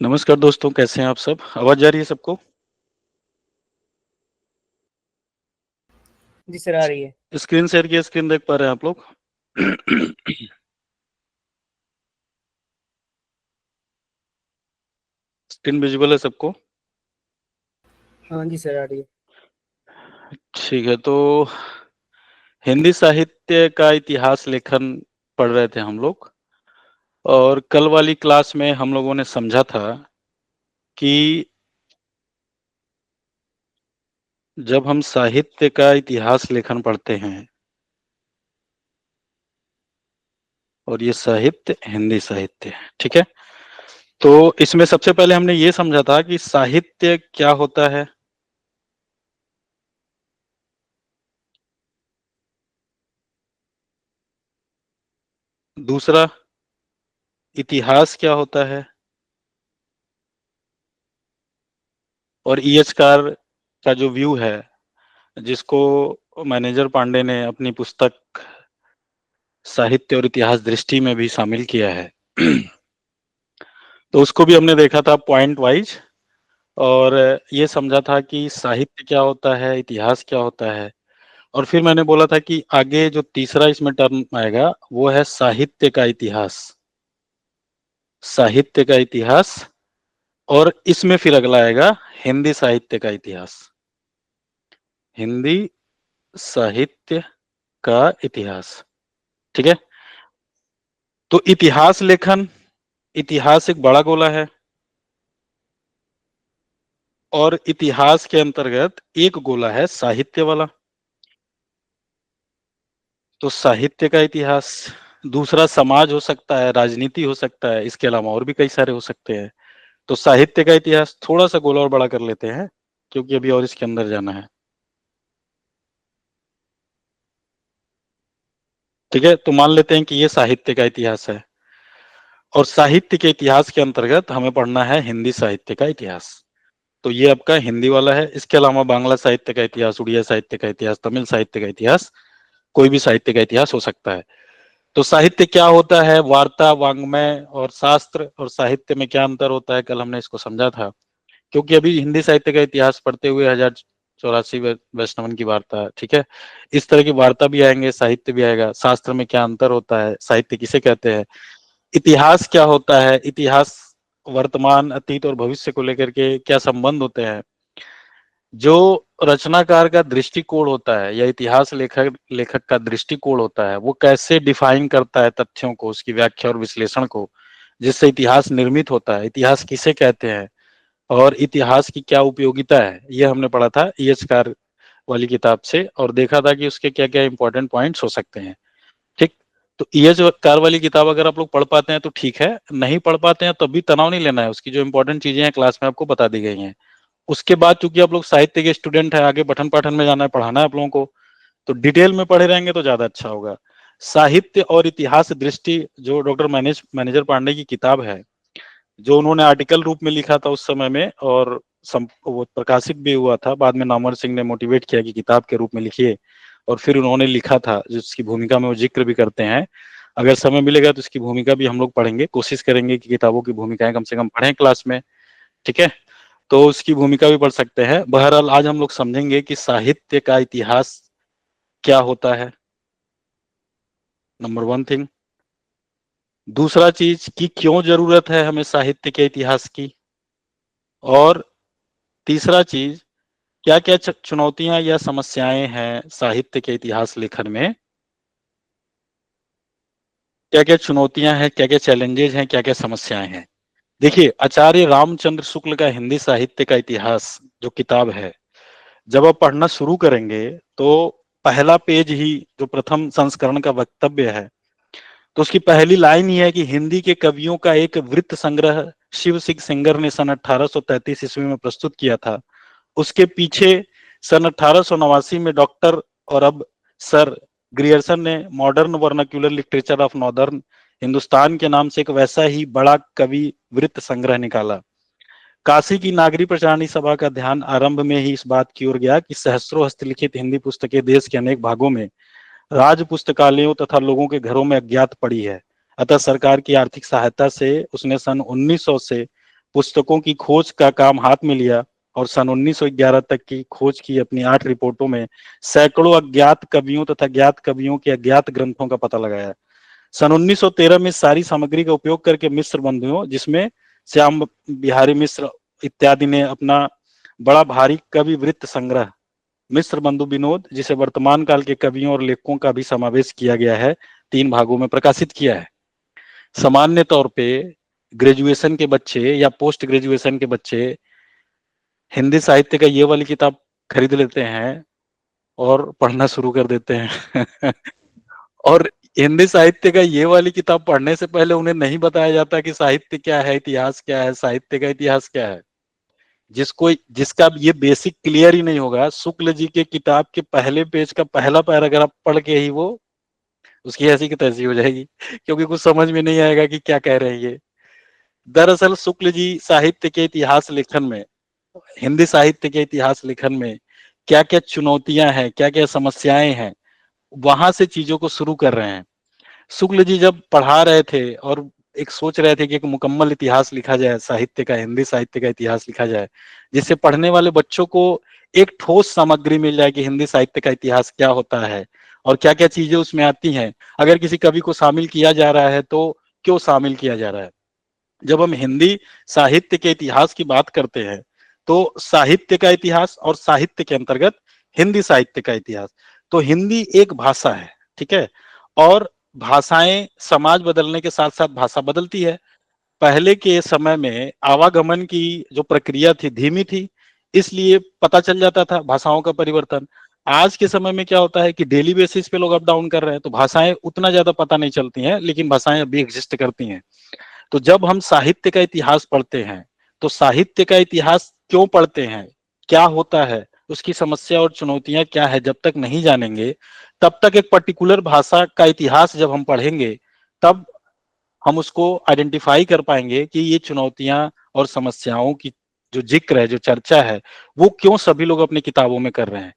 नमस्कार दोस्तों, कैसे हैं आप सब? आवाज जा रही है सबको? जी सर, आ रही है। स्क्रीन शेयर किया, स्क्रीन देख पा रहे हैं आप लोग? स्क्रीन विजुअल है सबको? हाँ जी सर, आ रही है। ठीक है, तो हिंदी साहित्य का इतिहास लेखन पढ़ रहे थे हम लोग। और कल वाली क्लास में हम लोगों ने समझा था कि जब हम साहित्य का इतिहास लेखन पढ़ते हैं, और ये साहित्य हिंदी साहित्य है, ठीक है? तो इसमें सबसे पहले हमने ये समझा था कि साहित्य क्या होता है। दूसरा, इतिहास क्या होता है। और ईएचकार का जो व्यू है, जिसको मैनेजर पांडे ने अपनी पुस्तक साहित्य और इतिहास दृष्टि में भी शामिल किया है। तो उसको भी हमने देखा था पॉइंट वाइज। और ये समझा था कि साहित्य क्या होता है, इतिहास क्या होता है। और फिर मैंने बोला था कि आगे जो तीसरा इसमें टर्म आएगा वो है साहित्य का इतिहास। साहित्य का इतिहास। और इसमें फिर अगला आएगा हिंदी साहित्य का इतिहास। हिंदी साहित्य का इतिहास, ठीक है? तो इतिहास लेखन, इतिहास एक बड़ा गोला है। और इतिहास के अंतर्गत एक गोला है साहित्य वाला। तो साहित्य का इतिहास। दूसरा समाज हो सकता है, राजनीति हो सकता है, इसके अलावा और भी कई सारे हो सकते हैं। तो साहित्य का इतिहास थोड़ा सा गोला और बड़ा कर लेते हैं, क्योंकि अभी और इसके अंदर जाना है। ठीक है, तो मान लेते हैं कि ये साहित्य का इतिहास है। और साहित्य के इतिहास के अंतर्गत हमें पढ़ना है हिंदी साहित्य का इतिहास। तो ये आपका हिंदी वाला है। इसके अलावा बांग्ला साहित्य का इतिहास, उड़िया साहित्य का इतिहास, तमिल साहित्य का इतिहास, कोई भी साहित्य का इतिहास हो सकता है। तो साहित्य क्या होता है, वार्ता, वाङ्मय और शास्त्र और साहित्य में क्या अंतर होता है, कल हमने इसको समझा था। क्योंकि अभी हिंदी साहित्य का इतिहास पढ़ते हुए 1084 वैष्णवन की वार्ता, ठीक है, इस तरह की वार्ता भी आएंगे, साहित्य भी आएगा। शास्त्र में क्या अंतर होता है, साहित्य किसे कहते हैं, इतिहास क्या होता है, इतिहास वर्तमान, अतीत और भविष्य को लेकर के क्या संबंध होते हैं, जो रचनाकार का दृष्टिकोण होता है या इतिहास लेखक लेखक का दृष्टिकोण होता है, वो कैसे डिफाइन करता है तथ्यों को, उसकी व्याख्या और विश्लेषण को, जिससे इतिहास निर्मित होता है, इतिहास किसे कहते हैं और इतिहास की क्या उपयोगिता है, ये हमने पढ़ा था ईएचकार वाली किताब से। और देखा था कि उसके क्या क्या इंपॉर्टेंट पॉइंट्स हो सकते हैं, ठीक। तो ईएचकार वाली किताब अगर आप लोग पढ़ पाते हैं तो ठीक है, नहीं पढ़ पाते हैं तब भी तनाव नहीं लेना है, उसकी जो इंपॉर्टेंट चीजें हैं क्लास में आपको बता दी गई हैं। उसके बाद चूंकि आप लोग साहित्य के स्टूडेंट हैं, आगे पठन पाठन में जाना है, पढ़ाना है आप लोगों को, तो डिटेल में पढ़े रहेंगे तो ज्यादा अच्छा होगा। साहित्य और इतिहास दृष्टि जो डॉक्टर मैनेजर पांडे की किताब है, जो उन्होंने आर्टिकल रूप में लिखा था उस समय में, और वो प्रकाशित भी हुआ था, बाद में नामवर सिंह ने मोटिवेट किया कि किताब के रूप में लिखिए, और फिर उन्होंने लिखा था, जिसकी भूमिका में वो जिक्र भी करते हैं। अगर समय मिलेगा तो इसकी भूमिका भी हम लोग पढ़ेंगे, कोशिश करेंगे कि किताबों की भूमिकाएं कम से कम पढ़ें क्लास में, ठीक है? तो उसकी भूमिका भी पढ़ सकते हैं। बहरहाल आज हम लोग समझेंगे कि साहित्य का इतिहास क्या होता है, नंबर वन थिंग। दूसरा चीज कि क्यों जरूरत है हमें साहित्य के इतिहास की। और तीसरा चीज, क्या क्या चुनौतियां या समस्याएं हैं साहित्य के इतिहास लेखन में, क्या क्या चुनौतियां हैं, क्या क्या चैलेंजेस हैं, क्या क्या समस्याएं हैं। देखिए, आचार्य रामचंद्र शुक्ल का हिंदी साहित्य का इतिहास जो किताब है, जब आप पढ़ना शुरू करेंगे तो पहला पेज ही, जो प्रथम संस्करण का वक्तव्य है, तो उसकी पहली लाइन ही है कि हिंदी के कवियों का एक वृत्त संग्रह शिव सिंह सेंगर ने सन 1833 ईस्वी में प्रस्तुत किया था। उसके पीछे सन 1889 में डॉक्टर और अब सर ग्रियर्सन ने modern vernacular literature of northern Hindustan के नाम से एक वैसा ही बड़ा कवि वृत्त संग्रह निकाला। काशी की नागरी प्रचारणी सभा का ध्यान आरंभ में ही इस बात की ओर गया कि सहस्त्रों हस्तलिखित हिंदी पुस्तकें देश के अनेक भागों में राज पुस्तकालयों तथा लोगों के घरों में अज्ञात पड़ी है। अतः सरकार की आर्थिक सहायता से उसने सन 1900 से पुस्तकों की खोज का काम हाथ में लिया और सन 1911 तक की खोज की अपनी 8 रिपोर्टों में सैकड़ों अज्ञात कवियों तथा ज्ञात कवियों के अज्ञात ग्रंथों का पता लगाया। सन 1913 में सारी सामग्री का उपयोग करके मिस्र बंधुओं, जिसमें श्याम बिहारी मिश्र इत्यादि ने अपना बड़ा भारी कवि वृत्त संग्रह मिस्र बंधु विनोद, जिसे वर्तमान काल के कवियों और लेखकों का भी समावेश किया गया है, 3 भागों में प्रकाशित किया है। सामान्य तौर पे ग्रेजुएशन के बच्चे या पोस्ट ग्रेजुएशन के बच्चे हिंदी साहित्य का ये वाली किताब खरीद लेते हैं और पढ़ना शुरू कर देते हैं। और हिंदी साहित्य का ये वाली किताब पढ़ने से पहले उन्हें नहीं बताया जाता कि साहित्य क्या है, इतिहास क्या है, साहित्य का इतिहास क्या है। जिसका ये बेसिक क्लियर ही नहीं होगा, शुक्ल जी के किताब के पहले पेज का पहला पैराग्राफ पढ़ के ही वो उसकी ऐसी की तैसी हो जाएगी, क्योंकि कुछ समझ में नहीं आएगा कि क्या कह रहे हैं ये। दरअसल शुक्ल जी साहित्य के इतिहास लेखन में, हिंदी साहित्य के इतिहास लेखन में क्या क्या चुनौतियां हैं, क्या क्या समस्याएं हैं, वहां से चीजों को शुरू कर रहे हैं। शुक्ल जी जब पढ़ा रहे थे और एक सोच रहे थे कि एक मुकम्मल इतिहास लिखा जाए साहित्य का, हिंदी साहित्य का इतिहास लिखा जाए, जिससे पढ़ने वाले बच्चों को एक ठोस सामग्री मिल जाए कि हिंदी साहित्य का इतिहास क्या होता है और क्या क्या चीजें उसमें आती हैं। अगर किसी कवि को शामिल किया जा रहा है तो क्यों शामिल किया जा रहा है। जब हम हिंदी साहित्य के इतिहास की बात करते हैं तो साहित्य का इतिहास और साहित्य के अंतर्गत हिंदी साहित्य का इतिहास, तो हिंदी एक भाषा है, ठीक है। और भाषाएं समाज बदलने के साथ साथ भाषा बदलती है। पहले के समय में आवागमन की जो प्रक्रिया थी धीमी थी, इसलिए पता चल जाता था भाषाओं का परिवर्तन। आज के समय में क्या होता है कि डेली बेसिस पे लोग अप डाउन कर रहे हैं, तो भाषाएं उतना ज्यादा पता नहीं चलती हैं, लेकिन भाषाएं अभी एग्जिस्ट करती हैं। तो जब हम साहित्य का इतिहास पढ़ते हैं तो साहित्य का इतिहास क्यों पढ़ते हैं, क्या होता है, उसकी समस्या और चुनौतियां क्या है, जब तक नहीं जानेंगे तब तक एक पर्टिकुलर भाषा का इतिहास जब हम पढ़ेंगे तब हम उसको आइडेंटिफाई कर पाएंगे कि ये चुनौतियां और समस्याओं की जो जिक्र है, जो चर्चा है, वो क्यों सभी लोग अपनी किताबों में कर रहे हैं,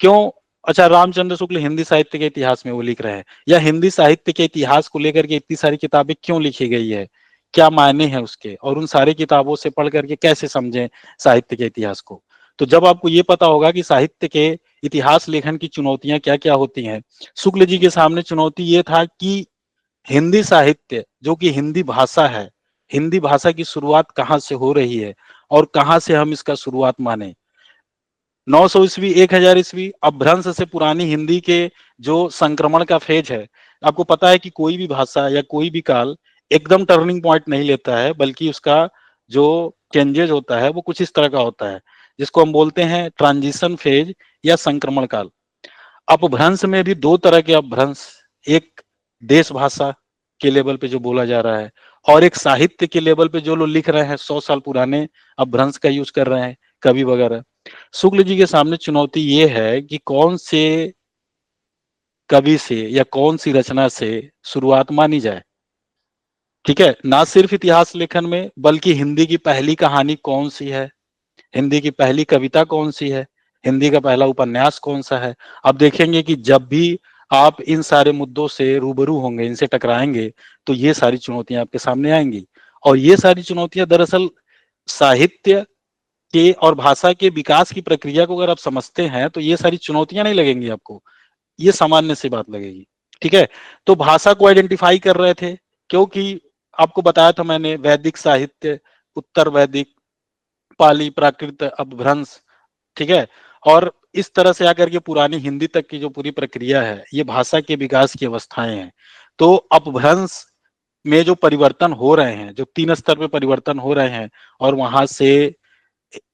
क्यों। अच्छा, रामचंद्र शुक्ल हिंदी साहित्य के इतिहास में वो लिख रहे हैं, या हिंदी साहित्य के इतिहास को लेकर के इतनी सारी किताबें क्यों लिखी गई है, क्या मायने हैं उसके, और उन सारी किताबों से पढ़ करके कैसे समझें साहित्य के इतिहास को। तो जब आपको ये पता होगा कि साहित्य के इतिहास लेखन की चुनौतियां क्या क्या होती हैं, शुक्ल जी के सामने चुनौती ये था कि हिंदी साहित्य जो कि हिंदी भाषा है, हिंदी भाषा की शुरुआत कहाँ से हो रही है और कहाँ से हम इसका शुरुआत माने। 900 ईस्वी, 1000 ईस्वी, अपभ्रंश से पुरानी हिंदी के जो संक्रमण का फेज है, आपको पता है कि कोई भी भाषा या कोई भी काल एकदम टर्निंग पॉइंट नहीं लेता है, बल्कि उसका जो चेंजेज होता है वो कुछ इस तरह का होता है, जिसको हम बोलते हैं ट्रांजिशन फेज या संक्रमण काल। अपभ्रंश में भी दो तरह के अपभ्रंश, एक देश भाषा के लेवल पे जो बोला जा रहा है और एक साहित्य के लेवल पे जो लोग लिख रहे हैं 100 साल पुराने अपभ्रंश का यूज कर रहे हैं कवि वगैरह। शुक्ल जी के सामने चुनौती ये है कि कौन से कवि से या कौन सी रचना से शुरुआत मानी जाए, ठीक है। ना सिर्फ इतिहास लेखन में बल्कि हिंदी की पहली कहानी कौन सी है, हिंदी की पहली कविता कौन सी है, हिंदी का पहला उपन्यास कौन सा है। अब देखेंगे कि जब भी आप इन सारे मुद्दों से रूबरू होंगे, इनसे टकराएंगे, तो ये सारी चुनौतियां आपके सामने आएंगी। और ये सारी चुनौतियां दरअसल साहित्य के और भाषा के विकास की प्रक्रिया को अगर आप समझते हैं तो ये सारी चुनौतियां नहीं लगेंगी आपको, ये सामान्य सी बात लगेगी, ठीक है। तो भाषा को आइडेंटिफाई कर रहे थे, क्योंकि आपको बताया था मैंने, वैदिक साहित्य, उत्तर वैदिक, पाली, प्राकृत, अपभ्रंश, ठीक है। और इस तरह से आकर के पुरानी हिंदी तक की जो पूरी प्रक्रिया है, ये भाषा के विकास की अवस्थाएं हैं। तो अपभ्रंश में जो परिवर्तन हो रहे हैं, जो 3 स्तर पे परिवर्तन हो रहे हैं, और वहां से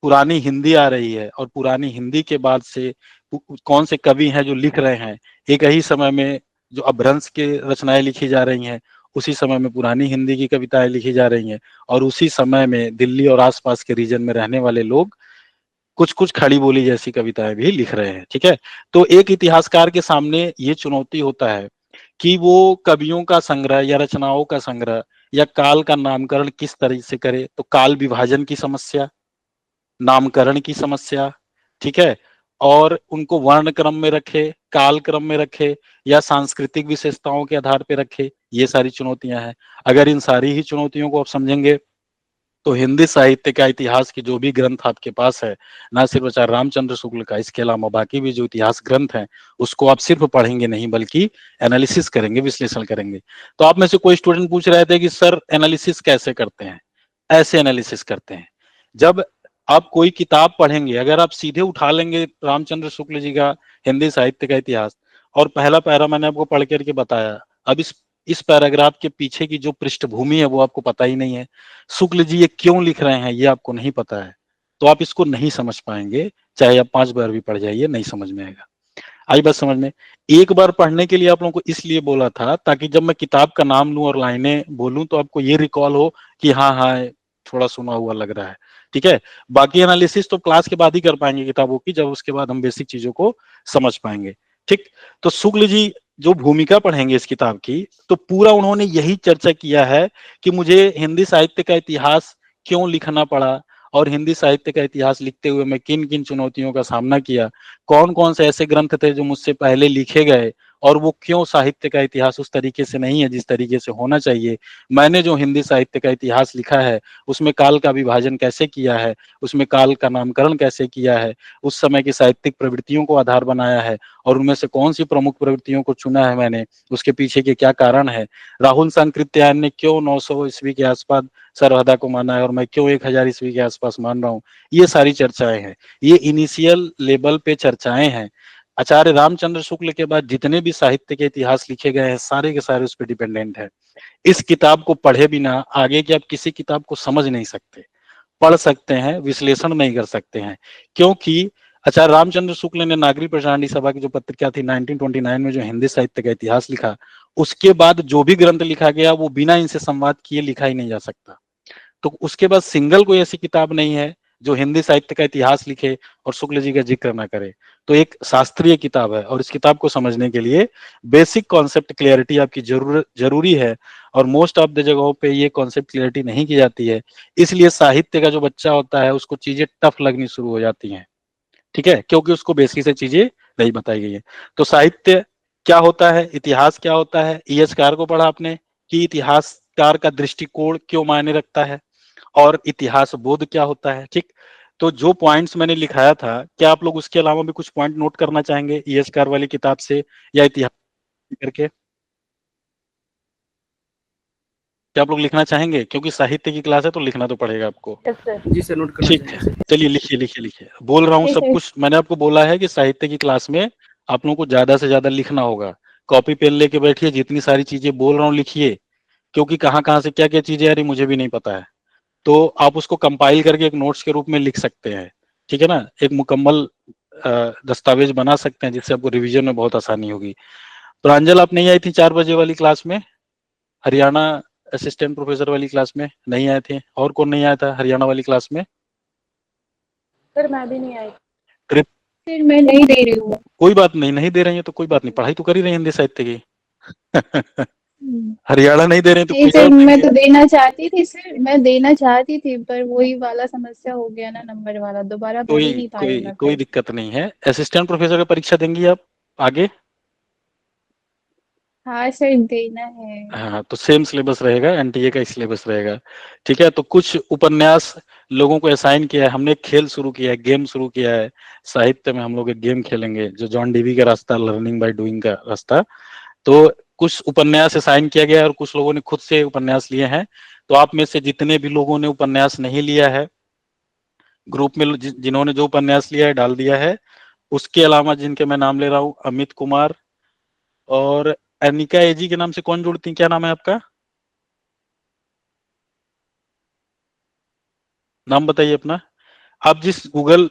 पुरानी हिंदी आ रही है, और पुरानी हिंदी के बाद से कौन से कवि हैं जो लिख रहे हैं, एक ही समय में जो अपभ्रंश के रचनाएं लिखी जा रही हैं, उसी समय में पुरानी हिंदी की कविताएं लिखी जा रही हैं, और उसी समय में दिल्ली और आसपास के रीजन में रहने वाले लोग कुछ कुछ खड़ी बोली जैसी कविताएं भी लिख रहे हैं, ठीक है। तो एक इतिहासकार के सामने ये चुनौती होता है कि वो कवियों का संग्रह या रचनाओं का संग्रह या काल का नामकरण किस तरह से करे। तो काल विभाजन की समस्या, नामकरण की समस्या, ठीक है, और उनको वर्ण क्रम में रखे, काल क्रम में रखे, या सांस्कृतिक विशेषताओं के आधार पर रखे, ये सारी चुनौतियां हैं। अगर इन सारी ही चुनौतियों को आप समझेंगे तो हिंदी साहित्य का इतिहास की जो भी ग्रंथ आपके पास है, ना सिर्फ आचार्य रामचंद्र शुक्ल का, इसके अलावा बाकी भी जो इतिहास ग्रंथ हैं, उसको आप सिर्फ पढ़ेंगे नहीं बल्कि एनालिसिस करेंगे, विश्लेषण करेंगे। तो आप में से कोई स्टूडेंट पूछ रहे थे कि सर एनालिसिस कैसे करते हैं? ऐसे एनालिसिस करते हैं। जब आप कोई किताब पढ़ेंगे, अगर आप सीधे उठा लेंगे रामचंद्र शुक्ल जी का हिंदी साहित्य का इतिहास, और पहला पैरा मैंने आपको पढ़ करके बताया, अब इस पैराग्राफ के पीछे की जो पृष्ठभूमि है वो आपको पता ही नहीं है, शुक्ल जी ये क्यों लिख रहे हैं ये आपको नहीं पता है, तो आप इसको नहीं समझ पाएंगे, चाहे आप 5 बार भी पढ़ जाइए, नहीं समझ में आएगा। आई बात समझ में? एक बार पढ़ने के लिए आप लोगों को इसलिए बोला था ताकि जब मैं किताब का नाम लूं और लाइनें बोलूं तो आपको ये रिकॉल हो कि हाँ हाँ थोड़ा सुना हुआ लग रहा है। ठीक है, बाकी एनालिसिस तो क्लास के बाद ही कर पाएंगे किताबों की, जब उसके बाद हम बेसिक चीजों को समझ पाएंगे। ठीक, तो शुक्ल जी जो भूमिका पढ़ेंगे इस किताब की, तो पूरा उन्होंने यही चर्चा किया है कि मुझे हिंदी साहित्य का इतिहास क्यों लिखना पड़ा, और हिंदी साहित्य का इतिहास लिखते हुए मैं किन किन चुनौतियों का सामना किया, कौन कौन से ऐसे ग्रंथ थे जो मुझसे पहले लिखे गए और वो क्यों साहित्य का इतिहास उस तरीके से नहीं है जिस तरीके से होना चाहिए, मैंने जो हिंदी साहित्य का इतिहास लिखा है उसमें काल का विभाजन कैसे किया है, उसमें काल का नामकरण कैसे किया है, उस समय की साहित्यिक प्रवृत्तियों को आधार बनाया है, और उनमें से कौन सी प्रमुख प्रवृत्तियों को चुना है मैंने, उसके पीछे के क्या कारण है, राहुल सांकृत्यायन ने क्यों 900 ईस्वी के आसपास सर्वहादा को माना है और मैं क्यों 1000 ईस्वी के आसपास मान रहा हूँ, ये सारी चर्चाएं हैं। ये इनिशियल लेवल पे चर्चाएं हैं। आचार्य रामचंद्र शुक्ल के बाद जितने भी साहित्य के इतिहास लिखे गए हैं सारे के सारे उस पर डिपेंडेंट है। इस किताब को पढ़े बिना आगे की आप किसी किताब को समझ नहीं सकते, पढ़ सकते हैं, विश्लेषण नहीं कर सकते हैं, क्योंकि आचार्य रामचंद्र शुक्ल ने नागरी प्रचारणी सभा की जो पत्रिका थी 1929 में जो हिंदी साहित्य का इतिहास लिखा, उसके बाद जो भी ग्रंथ लिखा गया वो बिना इनसे संवाद किए लिखा ही नहीं जा सकता। तो उसके बाद सिंगल कोई ऐसी किताब नहीं है जो हिंदी साहित्य का इतिहास लिखे और शुक्ल जी का जिक्र ना करे। तो एक शास्त्रीय किताब है और इस किताब को समझने के लिए बेसिक कॉन्सेप्ट क्लियरिटी आपकी जरूरी है, और मोस्ट ऑफ द जगहों पे ये कॉन्सेप्ट क्लियरिटी नहीं की जाती है, इसलिए साहित्य का जो बच्चा होता है उसको चीजें टफ लगनी शुरू हो जाती हैं। ठीक है, क्योंकि उसको बेसिक से चीजें नहीं बताई गई है। तो साहित्य क्या होता है, इतिहास क्या होता है, ईएसकार को पढ़ा आपने कि इतिहासकार का दृष्टिकोण क्यों मायने रखता है, और इतिहास बोध क्या होता है। ठीक, तो जो पॉइंट्स मैंने लिखाया था, क्या आप लोग उसके अलावा भी कुछ पॉइंट नोट करना चाहेंगे ईएसकार वाली किताब से या इतिहास करके? क्या आप लोग लिखना चाहेंगे? क्योंकि साहित्य की क्लास है तो लिखना तो पड़ेगा आपको। Yes sir. जी सर, नोट करना ठीक चाहेंगे है, सर। चलिए लिखिए लिखिए लिखिए, बोल रहा हूँ जी सब सर। कुछ। मैंने आपको बोला है कि साहित्य की क्लास में आप लोगों को ज्यादा से ज्यादा लिखना होगा, कॉपी पेन लेके बैठिए, जितनी सारी चीजें बोल रहा हूँ लिखिए, क्योंकि कहाँ कहाँ से क्या क्या चीजें आ रही मुझे भी नहीं पता है। तो आप उसको कंपाइल करके एक नोट्स के रूप में लिख सकते हैं। ठीक है ना, एक मुकम्मल दस्तावेज बना सकते हैं जिससे आपको रिवीजन में बहुत आसानी होगी। प्रांजल आप नहीं आई थी 4 बजे वाली क्लास में, हरियाणा असिस्टेंट प्रोफेसर वाली क्लास में नहीं आए थे, और कौन नहीं आया था हरियाणा वाली क्लास में? सर मैं भी नहीं आई। ट्रिप? फिर मैं नहीं दे रही हूँ। कोई बात नहीं, नहीं दे रही है तो कोई बात नहीं, पढ़ाई तो कर ही रही है हिंदी साहित्य की। हरियाणा नहीं दे रहे हैं तो नहीं कोई सर, और मैं देंगे। तो देना चाहती थी सर, मैं देना चाहती थी, पर वही वाला समस्या हो गया ना, नंबर वाला दोबारा भर ही कोई नहीं पा रही कोई मैं कोई फिर। दिक्कत नहीं है, असिस्टेंट प्रोफेसर का परीक्षा देंगी आप आगे? हाँ सर, देना है। हाँ, तो सेम सिलेबस रहेगा, एनटीए का सिलेबस रहेगा। ठीक है, तो कुछ उपन्यास लोगों को असाइन किया है हमने, एक खेल शुरू किया है, गेम शुरू किया है साहित्य में। हम लोग एक गेम खेलेंगे जो जॉन डीवी का रास्ता, लर्निंग बाय डूइंग का रास्ता। तो कुछ उपन्यास असाइन किया गया है और कुछ लोगों ने खुद से उपन्यास लिए हैं। तो आप में से जितने भी लोगों ने उपन्यास नहीं लिया है, ग्रुप में जिन्होंने जो उपन्यास लिया है डाल दिया है, उसके अलावा जिनके मैं नाम ले रहा हूँ, अमित कुमार और अनिका एजी के नाम से कौन जुड़ती, क्या नाम है आपका? नाम बताइए अपना। आप जिस गूगल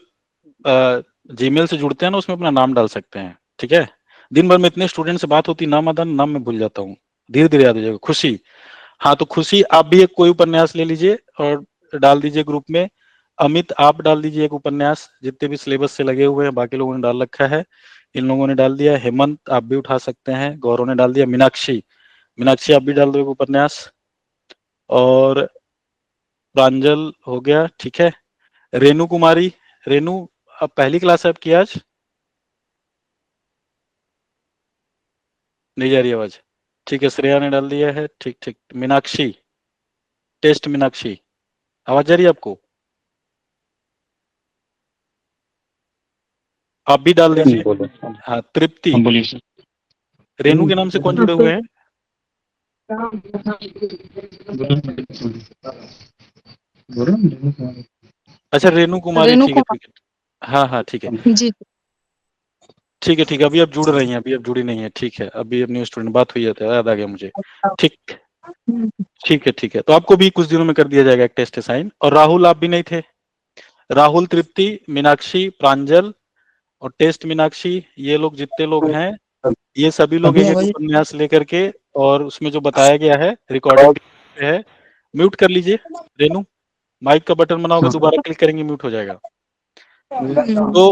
जीमेल से जुड़ते हैं ना उसमें अपना नाम डाल सकते हैं। ठीक है, दिन भर में इतने स्टूडेंट से बात होती है, नाम आदा नाम मैं भूल जाता हूँ, धीरे धीरे याद हो जाएगा। खुशी, हाँ तो खुशी आप भी एक कोई उपन्यास ले लीजिए और डाल दीजिए ग्रुप में। अमित आप डाल दीजिए एक उपन्यास, जितने भी सिलेबस से लगे हुए हैं बाकी लोगों ने डाल रखा है, इन लोगों ने डाल दिया। हेमंत आप भी उठा सकते हैं, गौरव ने डाल दिया। मीनाक्षी, मीनाक्षी आप भी डाल दो एक उपन्यास। और प्रांजल हो गया, ठीक है। रेणु कुमारी, रेणु अब पहली क्लास है आपकी आज? नहीं जा रही आवाज? ठीक है, श्रेया ने डाल दिया है, ठीक ठीक। मीनाक्षी, टेस्ट मीनाक्षी आवाज जा रही है आपको? आप भी डाल दीजिए। बोलो। हाँ, तृप्ति। हम बोलिए सर। रेनू के नाम से कौन जुड़े हुए हैं? अच्छा, रेनू कुमारी, रेणु ठीक है कुमार ठीक है। हाँ हाँ ठीक है जी। ठीक है ठीक है। अभी आप जुड़ रही हैं, अभी आप जुड़ी नहीं है, ठीक है। अभी न्यू स्टूडेंट बात हुई है तो याद आ गया मुझे। ठीक ठीक है ठीक है। तो आपको भी कुछ दिनों में कर दिया जाएगा एक टेस्ट असाइन। और राहुल, आप भी नहीं थे? राहुल, तृप्ति, मीनाक्षी, प्रांजल और टेस्ट मीनाक्षी, ये लोग जितने लोग हैं, ये सभी लोग एक एक उपन्यास लेकर के, और उसमें जो बताया गया है रिकॉर्डिंग है। म्यूट कर लीजिए रेनू, माइक का बटन बना होगा, दोबारा क्लिक करेंगे म्यूट हो जाएगा। तो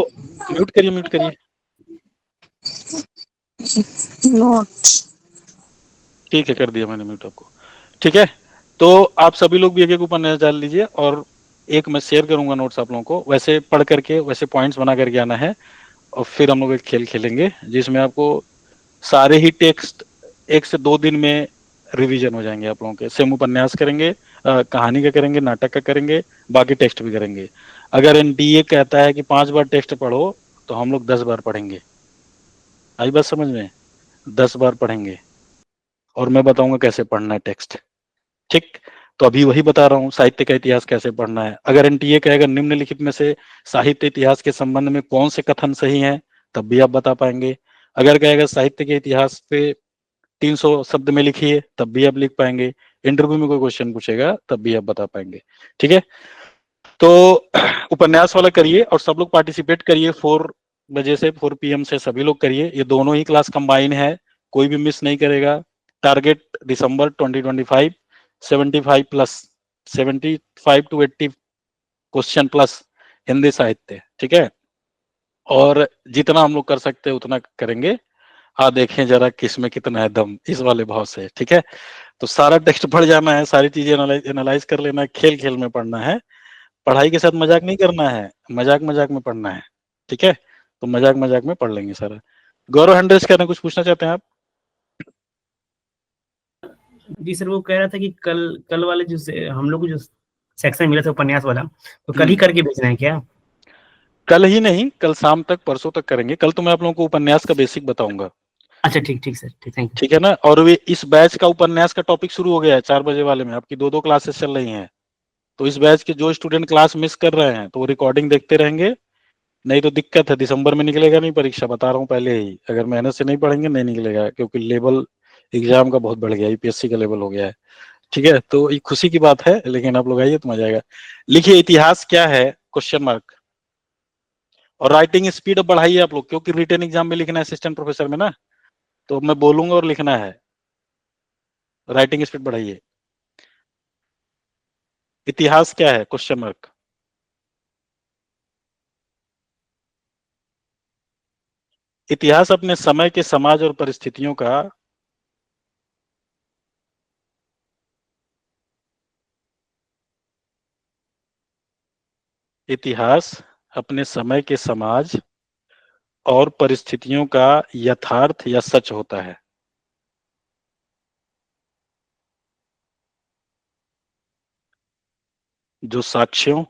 म्यूट करिए, म्यूट करिए। नोट ठीक है, कर दिया मैंने म्यूट आपको। ठीक है, तो आप सभी लोग भी एक एक उपन्यास डाल लीजिए, और एक मैं शेयर करूंगा नोट्स आप लोगों को, वैसे पढ़ करके वैसे पॉइंट्स बना करके आना है। और फिर हम लोग एक खेल खेलेंगे जिसमें आपको सारे ही टेक्स्ट 1 से 2 दिन में रिवीजन हो जाएंगे आप लोगों के। सेम उपन्यास करेंगे, कहानी का करेंगे, नाटक का करेंगे, बाकी टेक्स्ट भी करेंगे। अगर एनटीए कहता है कि 5 बार टेक्स्ट पढ़ो, तो हम लोग 10 बार पढ़ेंगे। आई बात समझ में? 10 बार पढ़ेंगे, और मैं बताऊंगा कैसे पढ़ना है टेक्स्ट। ठीक, तो अभी वही बता रहा हूँ, साहित्य का इतिहास कैसे पढ़ना है। अगर एनटीए कहेगा निम्नलिखित में से साहित्य इतिहास के संबंध में कौन से कथन सही हैं, तब भी आप बता पाएंगे। अगर कहेगा साहित्य के इतिहास पे 300 शब्द में लिखिए, तब भी आप लिख पाएंगे। इंटरव्यू में कोई क्वेश्चन पूछेगा तब भी आप बता पाएंगे। ठीक है, तो उपन्यास वाला करिए, और सब लोग पार्टिसिपेट करिए। 4 बजे से 4 PM से सभी लोग करिए। ये दोनों ही क्लास कंबाइन है, कोई भी मिस नहीं करेगा। Target December 2025, 75 plus, 75 to 80 question plus Hindi साहित्य। ठीक है, और जितना हम लोग कर सकते हैं उतना करेंगे। हाँ, देखें जरा किस में कितना है दम, इस वाले भाव से। ठीक है, तो सारा टेक्स्ट पढ़ जाना है, सारी चीजें एनालाइज कर लेना है, खेल खेल में पढ़ना है। पढ़ाई के साथ मजाक नहीं करना है, मजाक मजाक में पढ़ना है। ठीक है, तो मजाक मजाक में पढ़ लेंगे सारा। गौरव हंड्रेस कहना, कुछ पूछना चाहते हैं आप? जी सर, वो कह रहा था कि कल कल वाले हम लोग को जो सेक्शन मिला था उपन्यास वाला, तो कल ही करके भेजना है क्या? कल ही नहीं, कल शाम तक, परसों तक करेंगे। कल तो मैं आप लोगों को उपन्यास का बेसिक बताऊंगा। अच्छा ठीक ठीक सर, ठीक, थैंक यू। ठीक है ना, और वे इस बैच का उपन्यास का टॉपिक शुरू हो गया है 4 बजे वाले में। आपकी 2-2 क्लासेस चल रही हैं, तो इस बैच के जो स्टूडेंट क्लास मिस कर रहे हैं तो वो रिकॉर्डिंग देखते रहेंगे। नहीं तो दिक्कत है, दिसंबर में निकलेगा नहीं परीक्षा, बता रहा हूँ पहले ही। अगर मेहनत से नहीं पढ़ेंगे नहीं निकलेगा, क्योंकि लेवल एग्जाम का बहुत बढ़ गया, यूपीएससी का लेवल हो गया है। ठीक है, तो ये खुशी की बात है, लेकिन आप लोग आइए तो मजा आएगा। लिखिए, इतिहास क्या है, क्वेश्चन मार्क। और राइटिंग स्पीड अब बढ़ाइए आप लोग, क्योंकि रिटन एग्जाम में लिखना है असिस्टेंट प्रोफेसर में ना, तो मैं बोलूंगा और लिखना है। राइटिंग स्पीड बढ़ाइए। इतिहास क्या है, क्वेश्चन मार्क। इतिहास अपने समय के समाज और परिस्थितियों का इतिहास अपने समय के समाज और परिस्थितियों का यथार्थ या सच होता है, जो साक्ष्यों,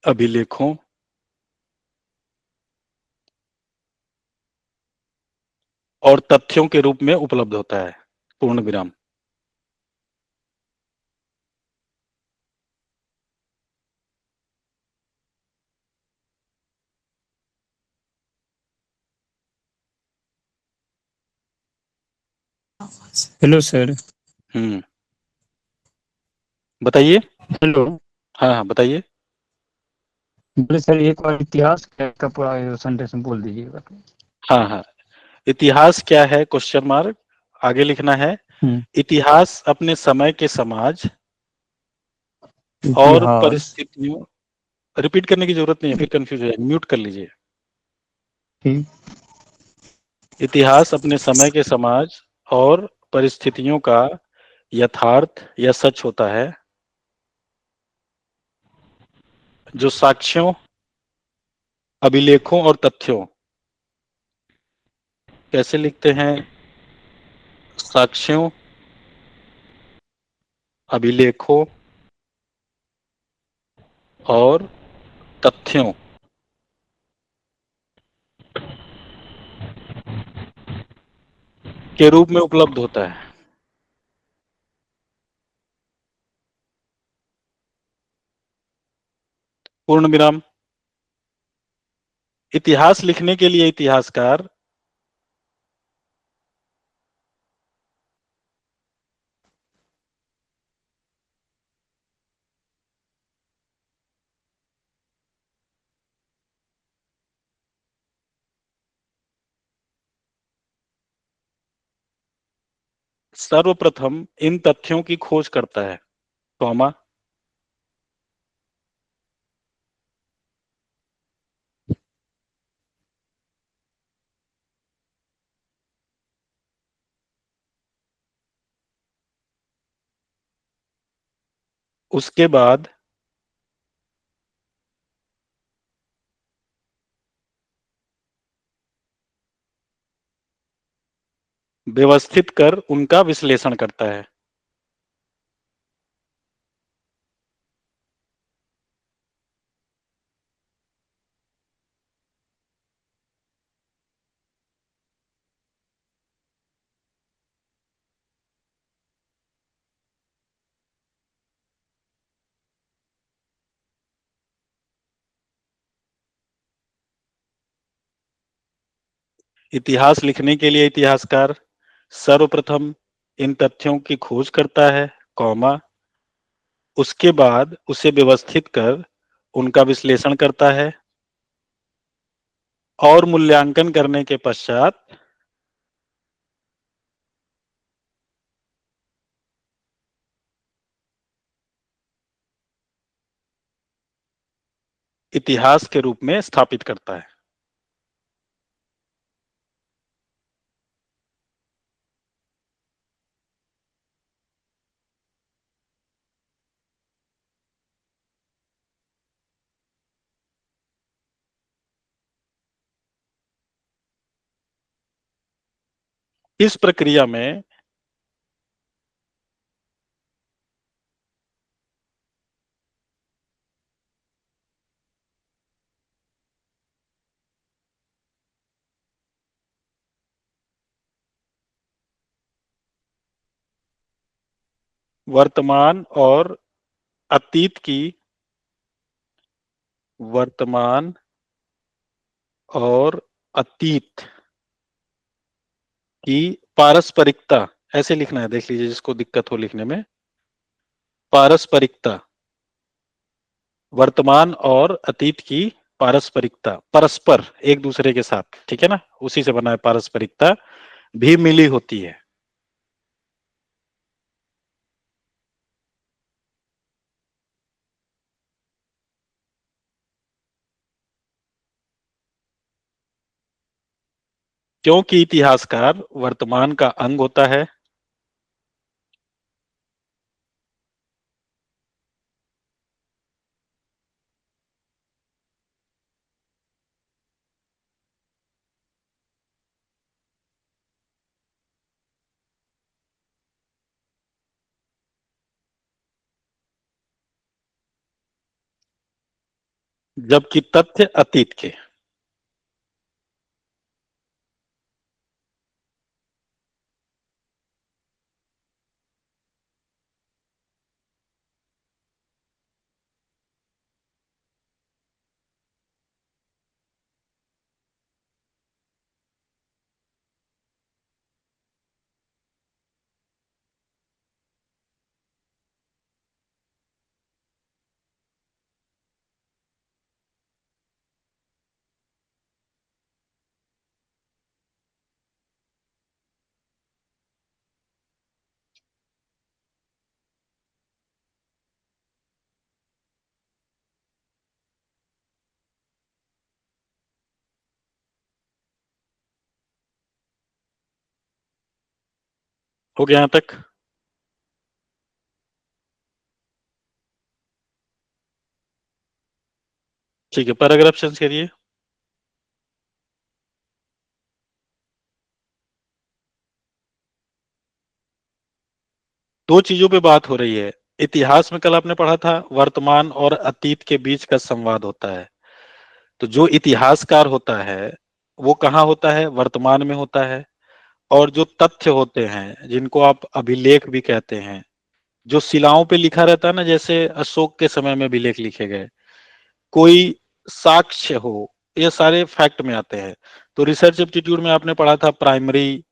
अभिलेखों और तथ्यों के रूप में उपलब्ध होता है। पूर्ण विराम। Hello sir. हम्म, बताइए। हेलो। हाँ हाँ, बताइए। बोले सर, एक बार इतिहास का पूरा सेंटेंस बोल दीजिएगा। हाँ हाँ, इतिहास क्या है, क्वेश्चन मार्क, आगे लिखना है। इतिहास अपने समय के समाज और इतिहास। परिस्थितियों, रिपीट करने की जरूरत नहीं है, फिर कंफ्यूज हो जाएगा, म्यूट कर लीजिए। ठीक। इतिहास अपने समय के समाज और परिस्थितियों का यथार्थ या सच होता है, जो साक्ष्यों, अभिलेखों और तथ्यों, कैसे लिखते हैं, साक्ष्यों, अभिलेखों और तथ्यों के रूप में उपलब्ध होता है। पूर्ण विराम। इतिहास लिखने के लिए इतिहासकार सर्वप्रथम इन तथ्यों की खोज करता है, कॉमा, उसके बाद व्यवस्थित कर उनका विश्लेषण करता है। इतिहास लिखने के लिए इतिहासकार सर्वप्रथम इन तथ्यों की खोज करता है, कॉमा, उसके बाद उसे व्यवस्थित कर उनका विश्लेषण करता है और मूल्यांकन करने के पश्चात इतिहास के रूप में स्थापित करता है। इस प्रक्रिया में वर्तमान और अतीत की वर्तमान और अतीत की पारस्परिकता, ऐसे लिखना है, देख लीजिए जिसको दिक्कत हो लिखने में, पारस्परिकता, वर्तमान और अतीत की पारस्परिकता, परस्पर एक दूसरे के साथ, ठीक है ना, उसी से बना है पारस्परिकता, भी मिली होती है। क्योंकि इतिहासकार वर्तमान का अंग होता है, जबकि तथ्य अतीत के। हो गया यहां तक? ठीक है, पैराग्राफ चेंज करिए। दो चीजों पे बात हो रही है। इतिहास में कल आपने पढ़ा था वर्तमान और अतीत के बीच का संवाद होता है। तो जो इतिहासकार होता है वो कहाँ होता है? वर्तमान में होता है। और जो तथ्य होते हैं जिनको आप अभिलेख भी कहते हैं, जो शिलाओं पे लिखा रहता है ना, जैसे अशोक के समय में अभिलेख लिखे गए, कोई साक्ष्य हो, ये सारे फैक्ट में आते हैं। तो रिसर्च एप्टीट्यूड में आपने पढ़ा था प्राइमरी